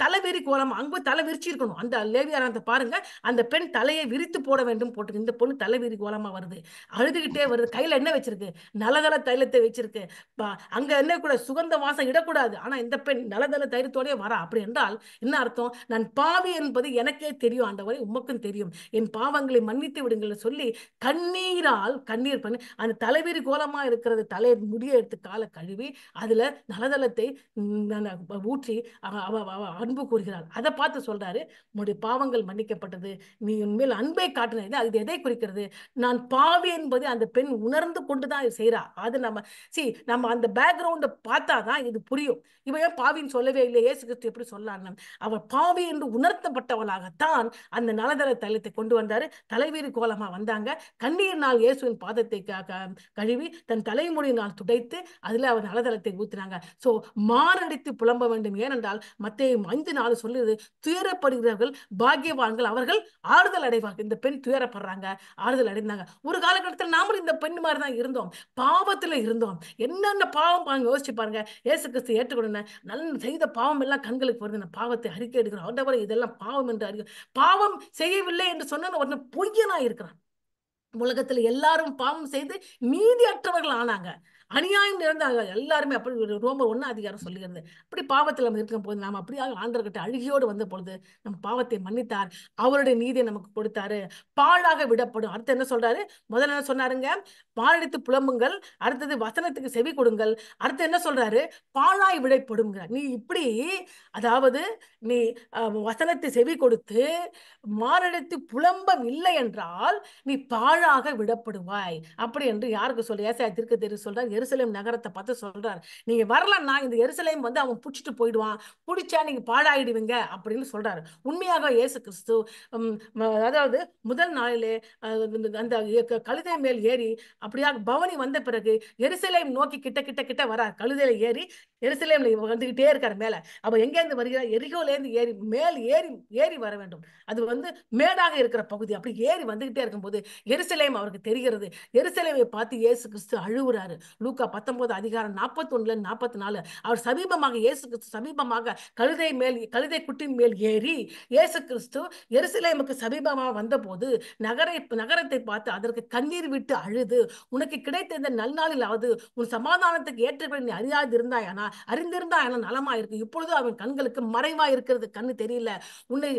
தலைவிரி கோலம் அங்க தலை விரிச்சு இருக்கணும். அந்த லேவியாரத்தை பாருங்க, அந்த பெண் தலையை விரித்து போட வேண்டும் போட்டு, இந்த பொண்ணு தலைவிரி கோலமா வருது, அழுதுகிட்டே வருது, கையில என்ன வச்சிருக்கு, நலதள தைலத்தை வச்சிருக்கு. அங்க என்ன கூட சுகந்த வாசம் இடக்கூடாது. ஆனா இந்த பெண் நலதள தைலத்தோடய வரா. அப்படி என்றால் என்ன அர்த்தம்? நான் பாவி என்பது எனக்கே தெரியும் ஆண்டவரே, உமக்கும் தெரியும், என் பாவங்களை மன்னித்து விடுங்கள் சொல்லி கண்ணீர் பண்ணி அந்த தலைவிரி கோலமா இருக்கிறது தலையை முடிய எடுத்து காலை கழுவி அதுல நலதளத்தை ஊற்றி அன்பு கூறுகிறாள். அதை பார்த்து சொல்றாரு, உன்னுடைய பாவங்கள் மன்னிக்கப்பட்டது, நீ உண்மையில் அன்பை காட்டினது. அது எதை குறிக்கிறது? நான் பாவி என்பது அந்த பெண் உணர்ந்து கொண்டுதான் செய்யறா. அது நம்ம அந்த பேக்ரவுண்ட பார்த்தாதான் இது புரியும். இவன் பாவின்னு சொல்லவே இல்லை, இயேசு கிறிஸ்து எப்படி சொல்லலாம், அவள் பாவி என்று உணர்த்தப்பட்டவளாகத்தான் அந்த நலதர தைலத்தை கொண்டு வந்தாரு. தலைவீரி கோலமா வந்தாங்க. கண்ணீரினால் இயேசுவின் பாதத்தை கழுவி தன் தலைமுடியினால் துடைத்து அதுல அவர் நலதளத்தை ஊத்தினாங்க. சோ மாரடித்து புலம்ப வேண்டும். ஏனென்றால் மத்தேயு 5:4 சொல்லுது, துயரப்படுகிறவர்கள் பாக்கியவான்கள், அவர்கள் ஆறுதல் அடைவார்கள். இந்த பெண் துயரப்படுறாங்க, ஆறுதல் அடைந்தாங்க. ஒரு காலகட்டத்தில் நாமளும் இந்த பெண் மாதிரி தான் இருந்தோம், பாவத்துல இருந்தோம். என்னென்ன பாவம் யோசிச்சு பாருங்க. இயேசு கிறிஸ்து ஏற்றுக்கொண்ட நல்ல செய்த பாவம் எல்லாம் கண்களுக்கு வருது. பாவத்தை அறிக்கை எடுக்கிறோம். ஆண்டவரே இதெல்லாம் பாவம் என்று அறிக்கை. பாவம் செய்யவில்லை என்று சொன்ன உடனே பொய்யனா இருக்கிறான். உலகத்துல எல்லாரும் பாவம் செய்து நீதியற்றவர்கள் ஆனாங்க, அநியாயம் நிறைந்தாங்க எல்லாருமே. அப்படி ரோமர் 1 சொல்லுகிறது. அப்படி பாவத்தில் நம்ம இருக்கும் போது நாம் அப்படியாக ஆண்டவர்கிட்ட அழுகியோடு வந்த பொழுது நம்ம பாவத்தை மன்னித்தார், அவருடைய நீதியை நமக்கு கொடுத்தாரு. பாழாக விடப்படும். அடுத்து என்ன சொல்றாரு? முதல்ல என்ன சொன்னாருங்க? பாழடித்து புலம்புங்கள். அடுத்தது வசனத்துக்கு செவி கொடுங்கள். அடுத்து என்ன சொல்றாரு? பாழாய் விடப்படுங்க. நீ இப்படி, அதாவது நீ வசனத்தை செவி கொடுத்து மாரடித்து புலம்பவில்லை என்றால் நீ பாழாக விடப்படுவாய். அப்படி என்று யாருக்கு சொல்ற? ஏசாயா தீர்க்கதரிசி சொல்றார். எருசலேம் நகரத்தை பார்த்து சொல்றார், நீங்க வரலன்னா இந்த எருசலேம் வந்து அவன் புடிச்சிட்டு போயிடுவான், புடிச்சா நீங்க பாழாயிடுவீங்க அப்படின்னு சொல்றாரு. உண்மையாக இயேசு கிறிஸ்து அதாவது முதல் நாளிலே அந்த கழுதை மேல் ஏறி அப்படியாக பவனி வந்த பிறகு எருசலேம் நோக்கி கிட்ட கிட்ட கிட்ட வரார். கழுதையில ஏறி எருசலேம்ல வந்துகிட்டே இருக்காரு மேல. அவ எங்க இருந்து வருகிறார்? எரிகோல இருந்து ஏறி மேல் ஏறி ஏறி வர வேண்டும். அது வந்து மேடாக இருக்கிற பகுதி. அப்படி ஏறி வந்துகிட்டே இருக்கும்போது எருசலேம் அவருக்கு தெரிகிறது. எருசலேமை பார்த்து இயேசு கிறிஸ்து அழுவுறாரு. லூக்கா 19:41-44. அவர் சமீபமாக, இயேசு கிறிஸ்து சமீபமாக கழுதை குட்டின் மேல் ஏறி இயேசு கிறிஸ்து எருசலேமுக்கு சமீபமாக வந்தபோது நகரத்தை பார்த்து அதற்கு கண்ணீர் விட்டு அழுது, உனக்கு கிடைத்த இந்த நல்நாளிலாவது உன் சமாதானத்துக்கு ஏற்றபடி நீ அறிந்திருந்தாயானா நலமா இருக்கு. இப்பொழுது அவன் கண்களுக்கு மறைவா இருக்கிறது, கண்ணு தெரியல. உன்னை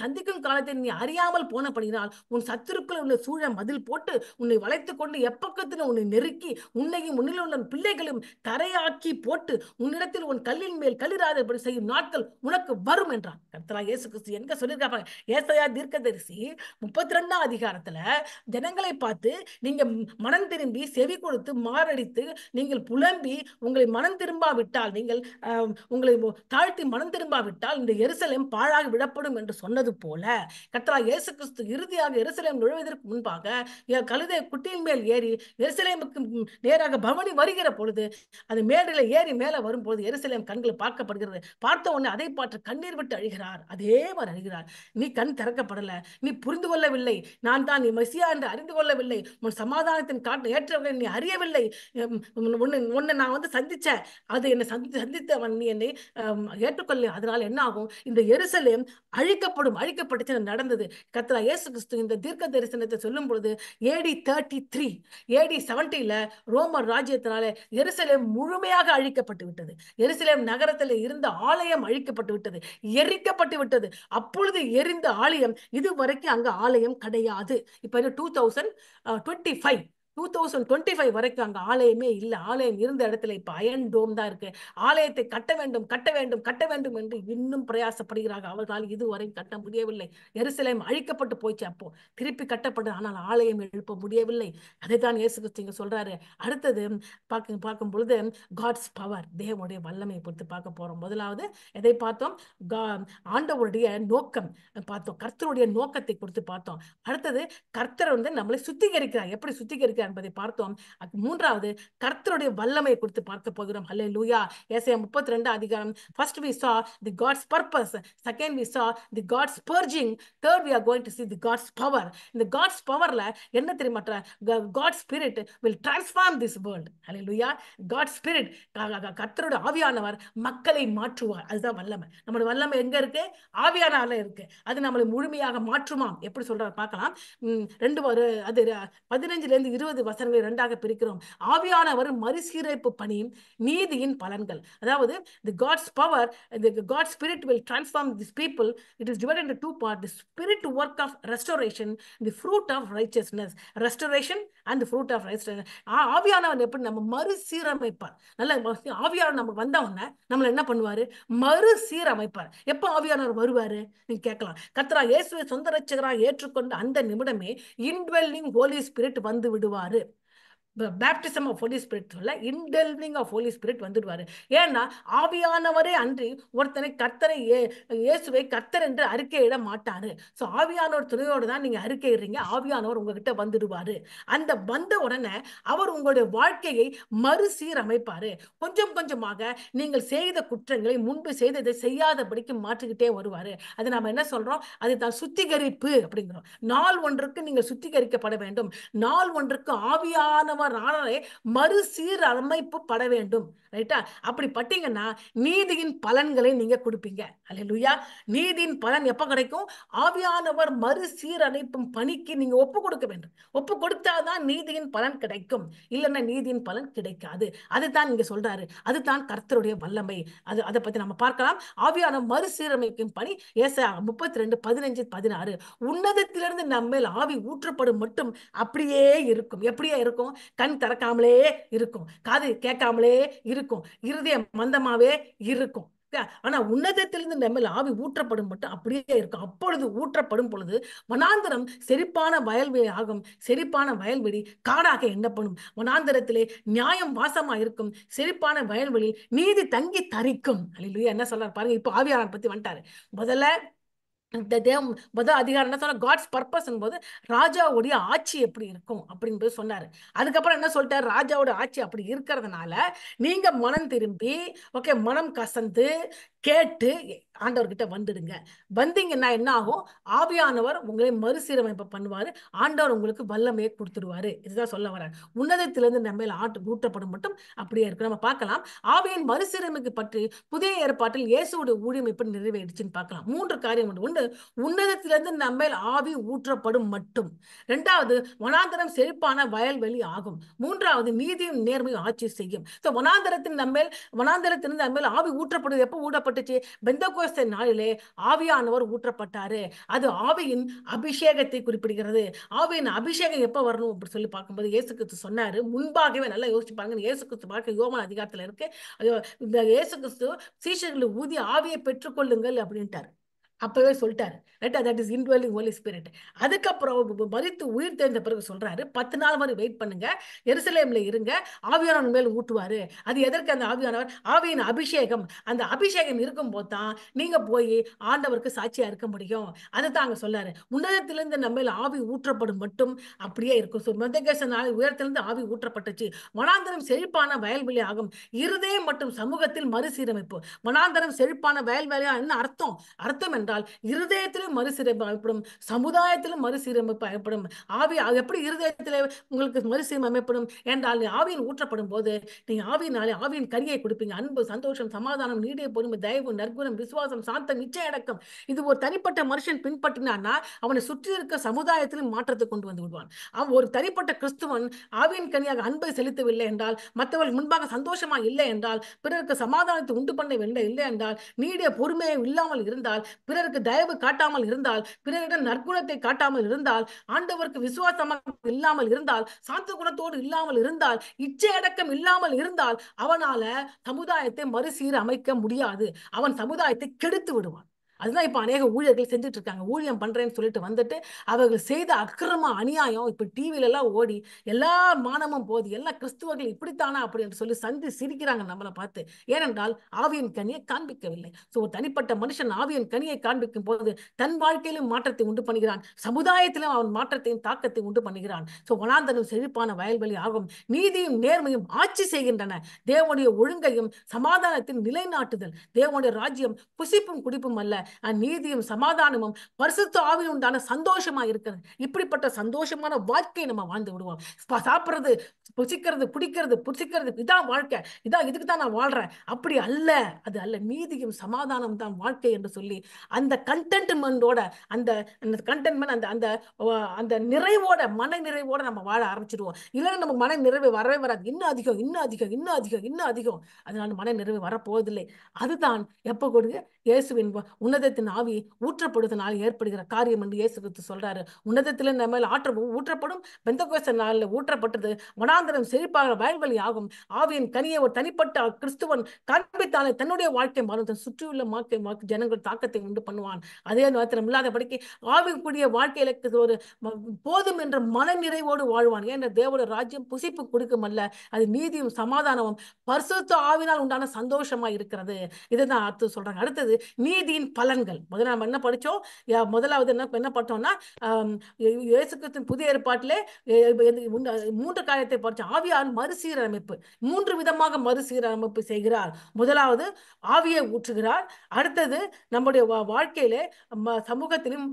சந்திக்கும் காலத்தில் நீ அறியாமல் போனபடினால் உன் சத்துருக்கள் உன்னை சூழ மதில் போட்டு உன்னை வளைத்துக் கொண்டு எப்பக்கத்தில் உன்னை நெருக்கி உன்னையும் உன்னில் உள்ள பிள்ளைகளும் தரையாக்கி போட்டு உன்னிடத்தில் உன் கல்லின் மேல் கல்லிராதபடி செய்யும் நாட்கள் உனக்கு வரும் என்றான். கர்த்தராகிய இயேசு கிறிஸ்து எங்க சொல்லியிருக்காங்க? ஏசாயா தீர்க்கதரிசி 32 ஜனங்களை பார்த்து, நீங்க மனம் திரும்பி செவி கொடுத்து மாரடித்து நீங்கள் புலம்பி உங்களை மனம் திரும்பாவிட்டால், நீங்கள் உங்களை தாழ்த்தி மனம் திரும்பாவிட்டால் இந்த எருசலேம் பாழாக விடப்படும் என்று சொன்னது போல கர்த்தராகிய இயேசு கிறிஸ்து இறுதியாக எருசலேம் நுழைவதற்கு முன்பாக கழுதை குட்டியின் மேல் ஏறி எருசலேமுக்கு நேராக பவனி வருகிற பொழுது அது மேடையில ஏறி மேல வரும்போது எருசலேம் கண்கள் பார்க்கப்படுகிறது. பார்த்த உடனே அதை பார்த்து கண்ணீர் விட்டு அழுகிறார். அதே மாதிரி அழுகிறார். நீ கண் திறக்கப்படல, நீ புரிந்து கொள்ளவில்லை, நான் தான் நீ மெசியா என்று அறிந்து கொள்ளவில்லை, உன் சமாதானத்தின் காட்டு ஏற்றவர்களை நீ அறியவில்லை. உன்னை நான் வந்து சந்திச்சேன், அது என்னை சந்தித்தவன் நீ என்னை ஏற்றுக்கொள்ள. அதனால என்ன ஆகும்? இந்த எருசலேம் அழிக்கப்பட்டுச்சு நடந்தது. கர்த்தர் இயேசு கிறிஸ்து இந்த தீர்க்க தரிசனத்தை சொல்லும் பொழுது AD 33 AD 70 ரோமர் ராஜ்யத்தினால எருசலேம் முழுமையாக அழிக்கப்பட்டு விட்டது. எருசலேம் நகரத்தில் இருந்த ஆலயம் அழிக்கப்பட்டு விட்டது, எரிக்கப்பட்டு விட்டது. அப்பொழுது எரிந்த ஆலயம் இதுவரைக்கும் அங்க ஆலயம் கிடையாது. இப்ப 2025 வரைக்கும் அங்க ஆலயமே இல்ல. ஆலயம் இருந்த இடத்துல இப்ப அயன் டோம் தான் இருக்கு. ஆலயத்தை கட்ட வேண்டும் கட்ட வேண்டும் கட்ட வேண்டும் என்று இன்னும் பிரயாசப்படுகிறார்கள். அவர்களால் இதுவரை கட்ட முடியவில்லை. எருசலேம் அழிக்கப்பட்டு போயிடுச்சு, அப்போ திருப்பி கட்டப்படும், ஆனால் ஆலயம் எழுப்ப முடியவில்லை. அதைத்தான் இயேசு கிறிஸ்து இங்க சொல்றாரு. அடுத்தது பார்க்கும் பொழுது காட்ஸ் பவர், தேவனுடைய வல்லமை பொறுத்து பார்க்க போறோம். முதலாவது எதை பார்த்தோம்? ஆண்டவருடைய நோக்கம் பார்த்தோம், கர்த்தருடைய நோக்கத்தை குறித்து பார்த்தோம். அடுத்தது கர்த்தர் வந்து நம்மளை சுத்திகரிக்கிறார். எப்படி சுத்திகரிக்கிறார் என்பதை பார்த்தோம். மூன்றாவது கர்த்தருடைய வல்லமை குறித்து பார்க்க போகிறோம். ஹல்லேலூயா. ஏசாயா 32 first we saw the God's purpose, second we saw the God's purging, third we are going to see the God's power. இந்த God's powerல என்ன தெரியுமா? God's spirit will transform this world. Hallelujah. God's spirit, கர்த்தருடைய ஆவியானவர் மக்களை மாற்றுவார். அதுதான் வல்லமை. நம்மளுடைய வல்லமை எங்க இருக்கு? ஆவியானவர்ல இருக்கு. அது நம்மளை முழுமையாக மாற்றுமாம். எப்படி சொல்றாரு பார்க்கலாம். 15-20 வசனங்களை 2ஆக பிரிக்கிறோம். ஆவியானவர் மறுசீரமைப்பு பணி, நீதியின் பலன்கள். அதாவது the God's power, the God's spirit will transform these people. It is divided into 2 parts: the spirit work of restoration, the fruit of righteousness. Restoration and the fruit of righteousness. ஆவியானவர் எப்படி நம்ம மறுசீரமைப்பார். நல்ல ஆவியானவர் நமக்கு வந்த உடனே நம்மள என்ன பண்ணுவாரு? மறுசீரமைப்பார். எப்ப ஆவியானவர் வருவாரு நீங்க கேட்கலாம். கர்த்தராகிய இயேசுவை சொந்த இரட்சகராக ஏற்றுக்கொண்ட அந்த நிமிடமே இன்வெல்லிங் ஹோலி ஸ்பிரிட் வந்து விடுவாரு. பேப்டிசம் ஆஃப் ஹோலி ஸ்பிரிட் சொல்ல இன்டெல்விங் ஆஃப் ஹோலி ஸ்பிரிட் வந்துடுவாரு. ஏன்னா ஆவியானவரே அன்றி ஒருத்தனை கர்த்தரை இயேசுவை கர்த்தர் என்று அறிக்கையிட மாட்டாரு. ஸோ ஆவியானவர் துணையோடு தான் நீங்க அறிக்கையிடுறீங்க, ஆவியானவர் உங்ககிட்ட வந்துடுவாரு. அந்த வந்த உடனே அவர் உங்களுடைய வாழ்க்கையை மறுசீரமைப்பாரு. கொஞ்சம் கொஞ்சமாக நீங்கள் செய்த குற்றங்களை முன்பு செய்ததை செய்யாதபடிக்கு மாற்றிக்கிட்டே வருவாரு. அது நாம என்ன சொல்றோம்? அது தான் சுத்திகரிப்பு அப்படிங்கிறோம். நாள் ஒன்றுக்கு நீங்கள் சுத்திகரிக்கப்பட வேண்டும். நாள் ஒன்றுக்கு ஆவியானவராலே மறுசீரமைப்பு பட வேண்டும். ரைட்டா? அப்படி பட்டீங்கன்னா நீதியின் பலன்களை நீங்க கொடுப்பீங்க. அல்லேலூயா. நீதியின் பலன் எப்ப கிடைக்கும்? ஆவியானவர் மறுசீரமைப்பும் பணிக்கு நீங்க ஒப்பு கொடுக்க வேண்டும். ஒப்பு கொடுத்தாதான் நீதியின் பலன் கிடைக்கும். இல்லைன்னா நீதியின் பலன் கிடைக்காது. அதுதான் இங்க சொல்றாரு. அதுதான் கர்த்தருடைய வல்லமை. அதை பத்தி நம்ம பார்க்கலாம். ஆவியான மறுசீரமைக்கும் பணி ஏசாயா 32:15-16. உன்னதத்திலிருந்து நம்மேல் ஆவி ஊற்றப்படும் மட்டும் அப்படியே இருக்கும். எப்படியே இருக்கும்? கண் திறக்காமலே இருக்கும், காது கேட்காமலே இருக்கும், இருதயம் மந்தமாவே இருக்கும். ஆனா உன்னதத்திலிருந்து நம்ம ஆவி ஊற்றப்படும் மட்டும் அப்படியே இருக்கும். அப்பொழுது ஊற்றப்படும் பொழுது வனாந்தரம் செழிப்பான வயல்வெளி ஆகும். செழிப்பான வயல்வெளி காடாக எண்ணப்படும். வனாந்தரத்திலே நியாயம் வாசமா இருக்கும். செழிப்பான வயல்வெளி நீதி தங்கி தரிக்கும். அல்லேலூயா. என்ன சொல்றாரு பாருங்க. இப்போ ஆவியானவரை பத்தி வந்துட்டாரு. முதல்ல முதல் அதிகாரம் என்ன சொன்னா, காட்ஸ் பர்பஸ் போது ராஜாவுடைய ஆட்சி எப்படி இருக்கும் அப்படின்னு சொன்னாரு. அதுக்கப்புறம் என்ன சொல்லிட்டாரு? ராஜாவோட ஆட்சி அப்படி இருக்கிறதுனால நீங்க மனம் திரும்பி, ஓகே, மனம் கசந்து கேட்டு ஆண்டவர்கிட்ட வந்துடுங்க. வந்தீங்கன்னா என்ன ஆகும்? ஆவியானவர் உங்களை மறுசீரமைப்பு பண்ணுவாரு. ஆண்டவர் உங்களுக்கு வல்லமையை கொடுத்துடுவாரு. இதுதான் சொல்ல வர்றாரு. உன்னதத்திலிருந்து நம்ம மேல் ஊற்றப்படும் மட்டும் அப்படியே இருக்கு. நம்ம பார்க்கலாம் ஆவியின் மறுசீரமைப்பு பற்றி புதிய ஏற்பாட்டில் இயேசுவோட ஊழியம் எப்படி நிறைவேறிச்சுன்னு பார்க்கலாம். 3 காரியம் உண்டு. ஒன்று, உன்னதத்திலிருந்து நம்ம மேல் ஆவி ஊற்றப்படும் மட்டும். 2வது, வனாந்தரம் செழிப்பான வயல்வெளி ஆகும். 3வது, நீதியும் நேர்மையும் ஆட்சி செய்யும். வனாந்தரத்திலிருந்து நம்ம மேல் ஆவி ஊற்றப்படுது. எப்போ ஊற்றப்பட்டுச்சு? பெந்தகோஸ்தே நாளிலே ஆவியானவர் ஊற்றப்பட்டாரு. அது ஆவியின் அபிஷேகத்தை குறிப்பிடுகிறது. ஆவியின் அபிஷேகம் எப்ப வரணும் அப்படி சொல்லி பார்க்கும்போது இயேசு கிறிஸ்து சொன்னாரு. முன்பாகவே நல்லா யோசிச்சு பாருங்க. இயேசு கிறிஸ்து பார்க்க யோவான் அதிகாரத்துல இருக்கு. இந்த இயேசு கிறிஸ்து சீஷர்களை ஊதி ஆவியை பெற்றுக்கொள்ளுங்கள் அப்படின்ட்டாரு. அப்பவே சொல்லிட்டாரு. That is indwelling holy spirit. அதுக்கப்புறம் மரித்து உயிர் தெரிந்த பிறகு சொல்றாரு, 10 நாள் வரை வெயிட் பண்ணுங்க, எருசலேம்ல இருங்க, ஆவியானவர் மேல் ஊட்டுவாரு. அது எதற்கு? அந்த ஆவியானவர் ஆவியின் அபிஷேகம். அந்த அபிஷேகம் இருக்கும் போது தான் நீங்க போய் ஆண்டவருக்கு சாட்சியா இருக்க முடியும். அதுதான் அங்க சொல்லாரு. உன்னதத்திலிருந்து நம்ம மேல் ஆவி ஊற்றப்படும் மட்டும் அப்படியே இருக்கும். மெந்தகேச நாள் உயரத்திலிருந்து ஆவி ஊற்றப்பட்டுச்சு. வனாந்தரம் செழிப்பான வயல்வெளி ஆகும். இருதயம் மற்றும் சமூகத்தில் மறுசீரமைப்பு. வனாந்தரம் செழிப்பான வயல்வெளியா என்ன அர்த்தம்? அர்த்தம் இருதயத்திலும் மறுசீரமைப்படும், சமுதாயத்திலும் மறுசீரமைப்படும். ஆவி எப்படி இருதயத்திலே உங்களுக்கு மறுசீரமைப்படும் என்றால், ஆவியின் ஊற்றப்படும் போது நீங்க ஆவியினாலே ஆவியின் கனியை கொடுப்பீங்க. அன்பு, சந்தோஷம், சமாதானம், நீடிய பொறுமை, தயவு, நற்குணம், விசுவாசம், சாந்தம், நிச்சய அடக்கம். இது ஒரு தனிப்பட்ட மனுஷன் பின்பற்றினான்னா அவனை சுற்றி இருக்க சமுதாயத்திலும் மாற்றத்தை கொண்டு வந்து விடுவான். அவன் ஒரு தனிப்பட்ட கிறிஸ்துவன் ஆவியின் கனியாக அன்பை செலுத்தவில்லை என்றால், மற்றவர்கள் முன்பாக சந்தோஷமா இல்லை என்றால், பிறருக்கு சமாதானத்தை உண்டு பண்ணவில்லை இல்லை என்றால், நீடிய பொறுமையை இல்லாமல் இருந்தால், பிறருக்கு தயவு காட்டாமல் இருந்தால், பிறரிடம் நற்குணத்தை காட்டாமல் இருந்தால், ஆண்டவருக்கு விசுவாசமாக இல்லாமல் இருந்தால், சாந்த குணத்தோடு இல்லாமல் இருந்தால், இச்சை அடக்கம் இல்லாமல் இருந்தால், அவனால சமுதாயத்தை மறுசீர அமைக்க முடியாது. அவன் சமுதாயத்தை கெடுத்து விடுவான். அதுதான் இப்ப அநேக ஊழியர்கள் செஞ்சுட்டு இருக்காங்க. ஊழியம் பண்றேன்னு சொல்லிட்டு வந்துட்டு அவர்கள் செய்த அக்கிரம அநியாயம் இப்ப டிவில எல்லாம் ஓடி எல்லா மானமும் போது எல்லா கிறிஸ்துவர்கள் இப்படித்தானா அப்படின்னு சொல்லி சந்தி சிரிக்கிறாங்க நம்மளை பார்த்து. ஏனென்றால் ஆவியின் கனியை காண்பிக்கவில்லை. ஒரு தனிப்பட்ட மனுஷன் ஆவியின் கனியை காண்பிக்கும் போது தன் வாழ்க்கையிலும் மாற்றத்தை உண்டு பண்ணுகிறான், சமுதாயத்திலும் அவன் மாற்றத்தையும் தாக்கத்தை உண்டு பண்ணுகிறான். வனாந்தரம் செழிப்பான வயல்வெளி ஆகும். நீதியும் நேர்மையும் ஆட்சி செய்கின்றன. தேவனுடைய ஒழுங்கையும் சமாதானத்தின் நிலைநாட்டுதல். தேவனுடைய ராஜ்யம் புசிப்பும் குடிப்பும் அல்ல, நீதியும் சமாதானமும் பரிசுத்த ஆவியில் உண்டான சந்தோஷமா இருக்கிறது. இப்படிப்பட்ட சந்தோஷமான வாழ்க்கை நம்ம வாழ்ந்து விடுவோம். சாப்பிடுறது, புசிக்கிறது, குடிக்கிறது, புசிக்கிறது, இதான் வாழ்க்கை, இதுக்கு தான் நான் வாழ்றேன் அப்படி அல்ல. அது அல்ல. நீதியும் சமாதானம் தான் வாழ்க்கை என்று சொல்லி அந்த கண்டென்ட்மெண்டோட அந்த அந்த நிறைவோட, மன நிறைவோட நம்ம வாழ ஆரம்பிச்சிடுவோம். இல்லைன்னா நம்ம மன நிறைவு வரவே வராது. இன்னும் அதிகம், இன்னும் அதிகம், இன்னும் அதிகம், இன்னும் அதிகம். அதனால மன நிறைவு வரப்போவதில்லை. அதுதான் எப்ப கொடுங்க? இயேசுவின் உன்னதத்தின் ஆவி ஊற்றப்படுவதனால் ஏற்படுகிற காரியம் என்று இயேசு கிறிஸ்து சொல்றாரு. உன்னதத்திலே நம்ம மேல் ஊற்றப்படும். பெந்தகோஸ்தே நாளில் ஊற்றப்பட்டது. வனாந்தரம் செழிப்பாக வயல்வெளி ஆகும். ஆவியின் கனியை ஒரு தனிப்பட்ட கிறிஸ்துவன் காண்பித்தாலே தன்னுடைய வாழ்க்கை மாறும். சுற்றியுள்ள ஜனங்கள் தாக்கத்தை உண்டு பண்ணுவான். அதே மாத்திரம் இல்லாதபடிக்கு ஆவிக்குரிய வாழ்க்கையில ஒரு போதும் என்ற மன நிறைவோடு வாழ்வான். ஏன்னா தேவனுடைய ராஜ்யம் புசிப்பு கொடுக்கும் அல்ல, அது நீதியும் சமாதானமும் பரிசுத்த ஆவினால் உண்டான சந்தோஷமா இருக்கிறது. இதுதான் அடுத்து சொல்றாங்க. அடுத்தது நீதியின் பலன்கள். முதல்ல நம்ம என்ன படிச்சோம்? முதலாவது என்ன பார்த்தோம்னா, இயேசு கிறிஸ்துவின் புதிய ஏற்பாட்டிலே 3 காரியத்தை படிச்சோம். ஆவியார் மறுசீரமைப்பு. 3 விதமாக மறுசீரமைப்பு செய்கிறார். முதலாவது ஆவியை ஊற்றுகிறார். அடுத்தது நம்முடைய வாழ்க்கையிலே சமூகத்திலும்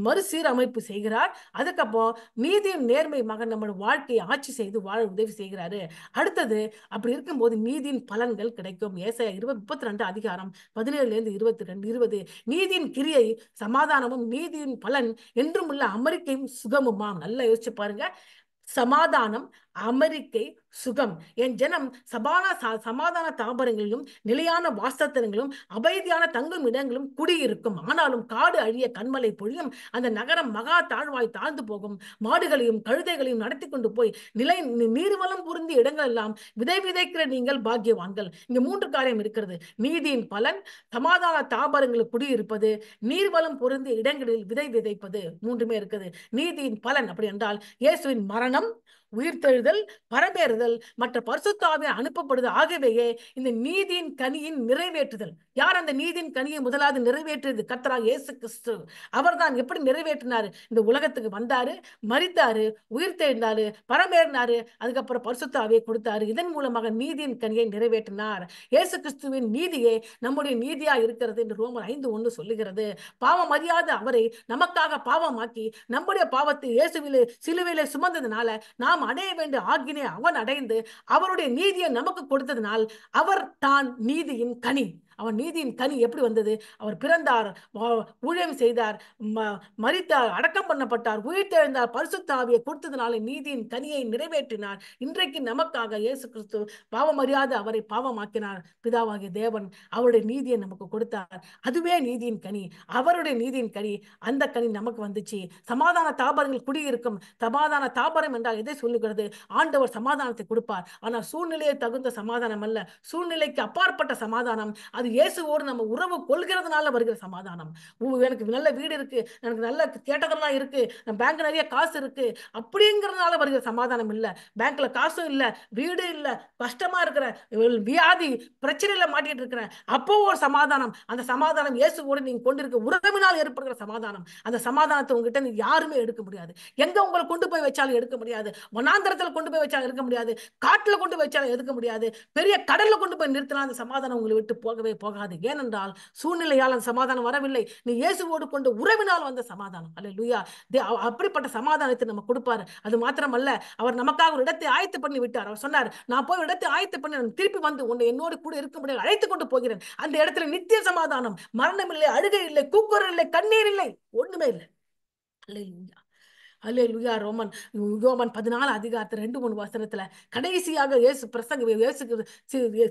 மறுசீரமைப்பு செய்கிறார். அதுக்கப்புறம் நீதியும் நேர்மை மகன் நம்முடைய வாழ்க்கையை ஆட்சி செய்து வாழ உதவி செய்கிறாரு. அடுத்தது அப்படி இருக்கும்போது நீதியின் பலன்கள் கிடைக்கும். ஏசாயா 32 அதிகாரம் 17 22 நீதியின் கிரியை சமாதானமும் நீதியின் பலன் என்றும் உள்ள அமெரிக்கையும் சுகமுமாம். நல்லா யோசிச்சு பாருங்க. சமாதானம், அமெரிக்கை, சுகம். என் ஜனம் சமாதான தாபரங்களிலும் நிலையான வாசத்தனங்களும் அமைதியான தங்கும் இடங்களும் குடியிருக்கும். ஆனாலும் காடு அழிய கண்மலை பொழியும். அந்த நகரம் மகா தாழ்வாய் தாழ்ந்து போகும். மாடுகளையும் கழுதைகளையும் நடத்தி கொண்டு போய் நீர்வளம் பொருந்திய இடங்கள் எல்லாம் விதைக்கிற நீங்கள் பாக்கியவான்கள். இங்க 3 காரியம் இருக்கிறது. நீதியின் பலன், சமாதான தாபரங்களில் குடியிருப்பது, நீர்வளம் பொருந்திய இடங்களில் விதைப்பது. 3மே இருக்குது. நீதியின் பலன் அப்படி என்றால் இயேசுவின் மரணம், உயிர்த்தெழுதல், பரமேறுதல் மற்ற பரிசுத்த ஆவி அனுப்பப்படுதல் ஆகியவையே இந்த நீதியின் கனியின் நிறைவேற்றுதல். யார் அந்த நீதியின் கனியை முதலாவது நிறைவேற்றியது? கர்த்தராகிய இயேசு கிறிஸ்து. அவர்தான் எப்படி நிறைவேற்றினாரு? இந்த உலகத்துக்கு வந்தாரு, மரித்தாரு, உயிர்த்தெழுந்தாரு, பரமேறினாரு, அதுக்கப்புறம் பரிசுத்த ஆவியை கொடுத்தாரு. இதன் மூலமாக நீதியின் கனியை நிறைவேற்றினார். இயேசு கிறிஸ்துவின் நீதியே நம்முடைய நீதியா இருக்கிறது என்று ரோமர் 5:1 சொல்லுகிறது. பாவம் அறியாத அவரை நமக்காக பாவமாக்கி நம்முடைய பாவத்தை இயேசுவிலே சிலுவையிலே சுமந்ததுனால நாம் அடைய வேண்டிய ஆக்கினை அவன் அடைந்து அவருடைய நீதியை நமக்கு கொடுத்ததனால் அவர் தான் நீதியின் கனி. அவன் நீதியின் கனி எப்படி வந்தது? அவர் பிறந்தார், ஊழியம் செய்தார், மரித்தார், அடக்கம் பண்ணப்பட்டார், உயிர்த்தெழுந்தார், பரிசுத்த ஆவியை கொடுத்ததுனால நீதியின் கனியை நிறைவேற்றினார். இன்றைக்கு நமக்காக இயேசு கிறிஸ்து பாவம் அறியாத அவரை பாவமாக்கினார். பிதாவாகிய தேவன் அவருடைய நீதியை நமக்கு கொடுத்தார். அதுவே நீதியின் கனி, அவருடைய நீதியின் கனி. அந்த கனி நமக்கு வந்துச்சு. சமாதான தாபரங்கள் குடியிருக்கும். சமாதான தாபரம் என்றால் எதை சொல்லுகிறது? ஆண்டவர் சமாதானத்தை கொடுப்பார். ஆனால் சூழ்நிலையை தகுந்த சமாதானம் அல்ல, சூழ்நிலைக்கு அப்பாற்பட்ட சமாதானம். அது இயேசுவோடு நம்ம உறவு கொள்கிறதுனால வருகிற சமாதானம். எனக்கு நல்ல வீடு இருக்கு, எனக்கு நல்ல கேட்டதெல்லாம் இருக்கு, பேங்க் நிறைய காசு இருக்கு அப்படிங்கிறதுனால வருகிற சமாதானம் இல்ல. பேங்க்ல காசும் இல்ல, வீடு இல்ல, கஷ்டமா இருக்கிற, வியாதி பிரச்சனையில மாட்டிட்டு இருக்கிறேன், அப்போ ஒரு சமாதானம். அந்த சமாதானம் இயேசுவோடு நீங்க கொண்டிருக்க உறவினால் ஏற்படுகிற சமாதானம். அந்த சமாதானத்தை உங்ககிட்ட யாருமே எடுக்க முடியாது. எங்க உங்களை கொண்டு போய் வச்சாலும் எடுக்க முடியாது. வனாந்தரத்துல கொண்டு போய் வச்சாலும் எடுக்க முடியாது. காட்டுல கொண்டு போய் வச்சாலும் எடுக்க முடியாது. பெரிய கடல்ல கொண்டு போய் நிறுத்தினா அந்த சமாதானம் உங்களை விட்டு போகவே போகாது. ஏனென்றால் சூழ்நிலையால் அந்த சமாதானம் வரவில்லை, நீ இயேசுவோடு கொண்டு உறவினால் வந்த சமாதானம். அல்லேலூயா. அப்படிப்பட்ட சமாதானத்தை நம்ம கொடுப்பாரு. அது மாத்திரமல்ல, அவர் நமக்காக ஒரு இடத்தை ஆயத்து பண்ணி விட்டார். அவர் சொன்னார், நான் போய் இடத்தை ஆயத்து பண்ணி திருப்பி வந்து உன்னை என்னோடு கூட இருக்க முடியாது அழைத்து கொண்டு போகிறேன். அந்த இடத்துல நித்திய சமாதானம், மரணம் இல்லை, அழுகை இல்லை, கூக்குரல் இல்லை, கண்ணீர் இல்லை, ஒண்ணுமே இல்லை. அல்லேலூயா. அல்லேலூயா. யோவான் 14 அதிகாரத்துல 2-3 வசனத்துல கடைசியாக இயேசு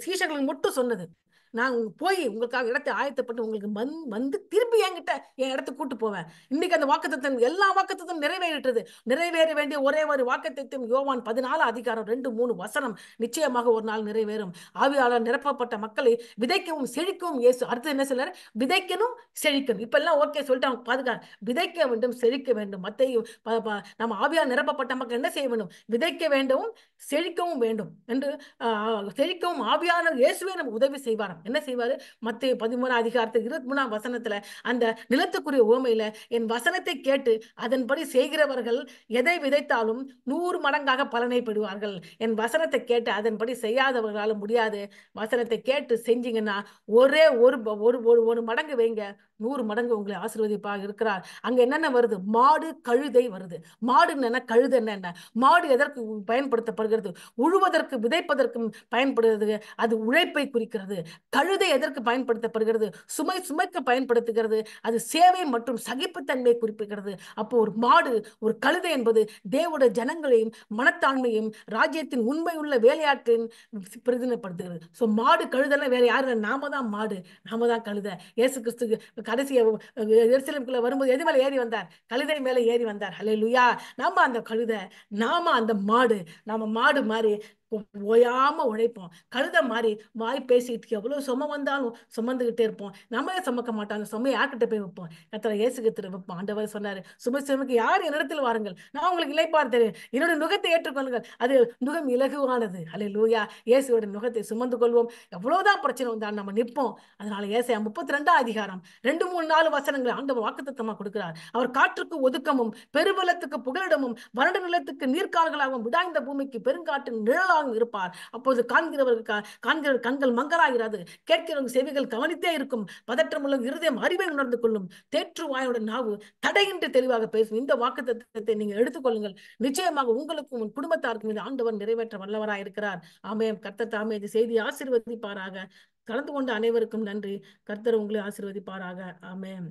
சீஷர்களுக்கு மட்டும் சொன்னது, நான் போய் உங்களுக்காக இடத்தை ஆயத்தப்பட்டு உங்களுக்கு வந்து திருப்பி என்கிட்ட என் இடத்துக்கு கூட்டு போவேன். இன்னைக்கு அந்த வாக்குத்தத்தம் எல்லா வாக்குத்தத்தம் நிறைவேறிட்டது. நிறைவேற வேண்டிய ஒரே ஒரு வாக்குத்தத்தம் யோவான் 14 அதிகாரம் 2-3 வசனம் நிச்சயமாக ஒரு நாள் நிறைவேறும். ஆவியாளர் நிரப்பப்பட்ட மக்களை விதைக்கவும் செழிக்கவும் இயேசு. அடுத்து என்ன சொல்றாரு? விதைக்கணும், செழிக்கணும். இப்ப எல்லாம் ஓகே சொல்லிட்டு அவங்க பாதுகாப்பு. விதைக்க வேண்டும், செழிக்க வேண்டும். மத்தேயு நம்ம ஆவியால் நிரப்பப்பட்ட மக்கள் என்ன செய்ய வேண்டும்? விதைக்க வேண்டும், செழிக்கவும் வேண்டும் என்று செழிக்கவும் ஆவியான இயேசுவே நமக்கு உதவி செய்வார். என்ன செய்வாரு? மத்தேயு 13 அதிகாரத்தில் 23 வசனத்துல அந்த நிலத்துக்குரிய உவமையில, என் வசனத்தை கேட்டு அதன்படி செய்கிறவர்கள் எதை விதைத்தாலும் 100 மடங்காக பலனை பெறுவார்கள். என் வசனத்தை கேட்டு அதன்படி செய்யாதவர்களால முடியாது. வசனத்தை கேட்டு செஞ்சீங்கன்னா ஒரே ஒரு மடங்கு வைங்க, 100 மடங்கு உங்களை ஆசீர்வதிப்பாக இருக்கிறார். அங்க என்னென்ன வருது? மாடு, கழுதை வருது. மாடு என்ன, கழுதை என்ன? மாடு எதற்கு பயன்படுத்தப்படுகிறது? உழுவதற்கு, விதைப்பதற்கும் பயன்படுகிறது. அது உழைப்பை குறிக்கிறது. கழுதை எதற்கு பயன்படுத்தப்படுகிறது? சுமை சுமைக்க பயன்படுத்துகிறது. அது சேவை மற்றும் சகிப்புத்தன்மையை குறிப்பிடுகிறது. அப்போ ஒரு மாடு, ஒரு கழுதை என்பது தேவனுடைய ஜனங்களையும் மனத்தாண்மையும் ராஜ்யத்தின் உண்மையுள்ள வேலையாட்களின் பிரதிநிதிப்படுத்துகிறது. ஸோ மாடு கழுதெல்லாம் வேற யாரும் இல்லை. நாம தான் மாடு, நாம தான் கழுதை. இயேசு கிறிஸ்து கடைசி எருசலேமுக்குள்ள வரும்போது எது மேல ஏறி வந்தார்? கழுதை மேல ஏறி வந்தார். ஹல்லேலூயா. நாம அந்த கழுதை, நாம அந்த மாடு. நாம மாடு மாதிரி ஓயாம உழைப்போம். கழுதை மாதிரி வாய் பேசிட்டு எவ்வளவு சும வந்தாலும் சுமந்துகிட்டே இருப்போம். நம்மளே சுமக்க மாட்டோம். அந்த சுமையை யார்கிட்ட போய் வைப்போம்? கர்த்தர் இயேசு கிறிஸ்து வைப்போம். ஆண்டவர் சொன்னாரு, சுமை சுமக்க யார் என்னிடத்தில் வாருங்கள், நான் உங்களுக்கு இளைப்பாறு தருவேன். என்னோட நுகத்தை ஏற்றுக்கொள்ளுங்கள், அது நுகம் இலகுவானது. ஹல்லேலூயா. இயேசுவோட நுகத்தை சுமந்து கொள்வோம். எவ்வளவுதான் பிரச்சனை வந்தாலும் நம்ம நிற்போம். அதனால ஏசாயா 32ஆம் அதிகாரம் 2, 3, 4 வசனங்களை ஆண்டவர் வாக்குத்தத்தமா கொடுக்கிறார். அவர் காற்றுக்கு ஒதுக்கமும் பெருவெள்ளத்துக்கு புகலிடமும் வறண்ட நிலத்துக்கு நீர்க்கால்களாகவும் விடாய்ந்த பூமிக்கு பெருங்காற்றின் நிழலாகவும் இருப்பார். அப்போது காண்கிற கண்கள் மங்கலாகிறது, கேட்கிறவங்க செவிகள் கவனித்தே இருக்கும், பதற்றமுள்ள இருதயம் அறிவை உணர்ந்து கொள்ளும், தேற்று வாயோட நாவு தடையின்றி தெளிவாக பேசும். இந்த வாக்குத்தத்தத்தை நீங்க எடுத்துக்கொள்ளுங்கள். நிச்சயமாக உங்களுக்கும் உன் குடும்பத்தாருக்கும் இந்த ஆண்டவர் நிறைவேற்ற வல்லவராய் இருக்கிறார். ஆமென். கர்த்தர் தாமே இந்த செய்தியை ஆசீர்வதிப்பாராக. கலந்து கொண்ட அனைவருக்கும் நன்றி. கர்த்தர் உங்களை ஆசீர்வதிப்பாராக. ஆமென்.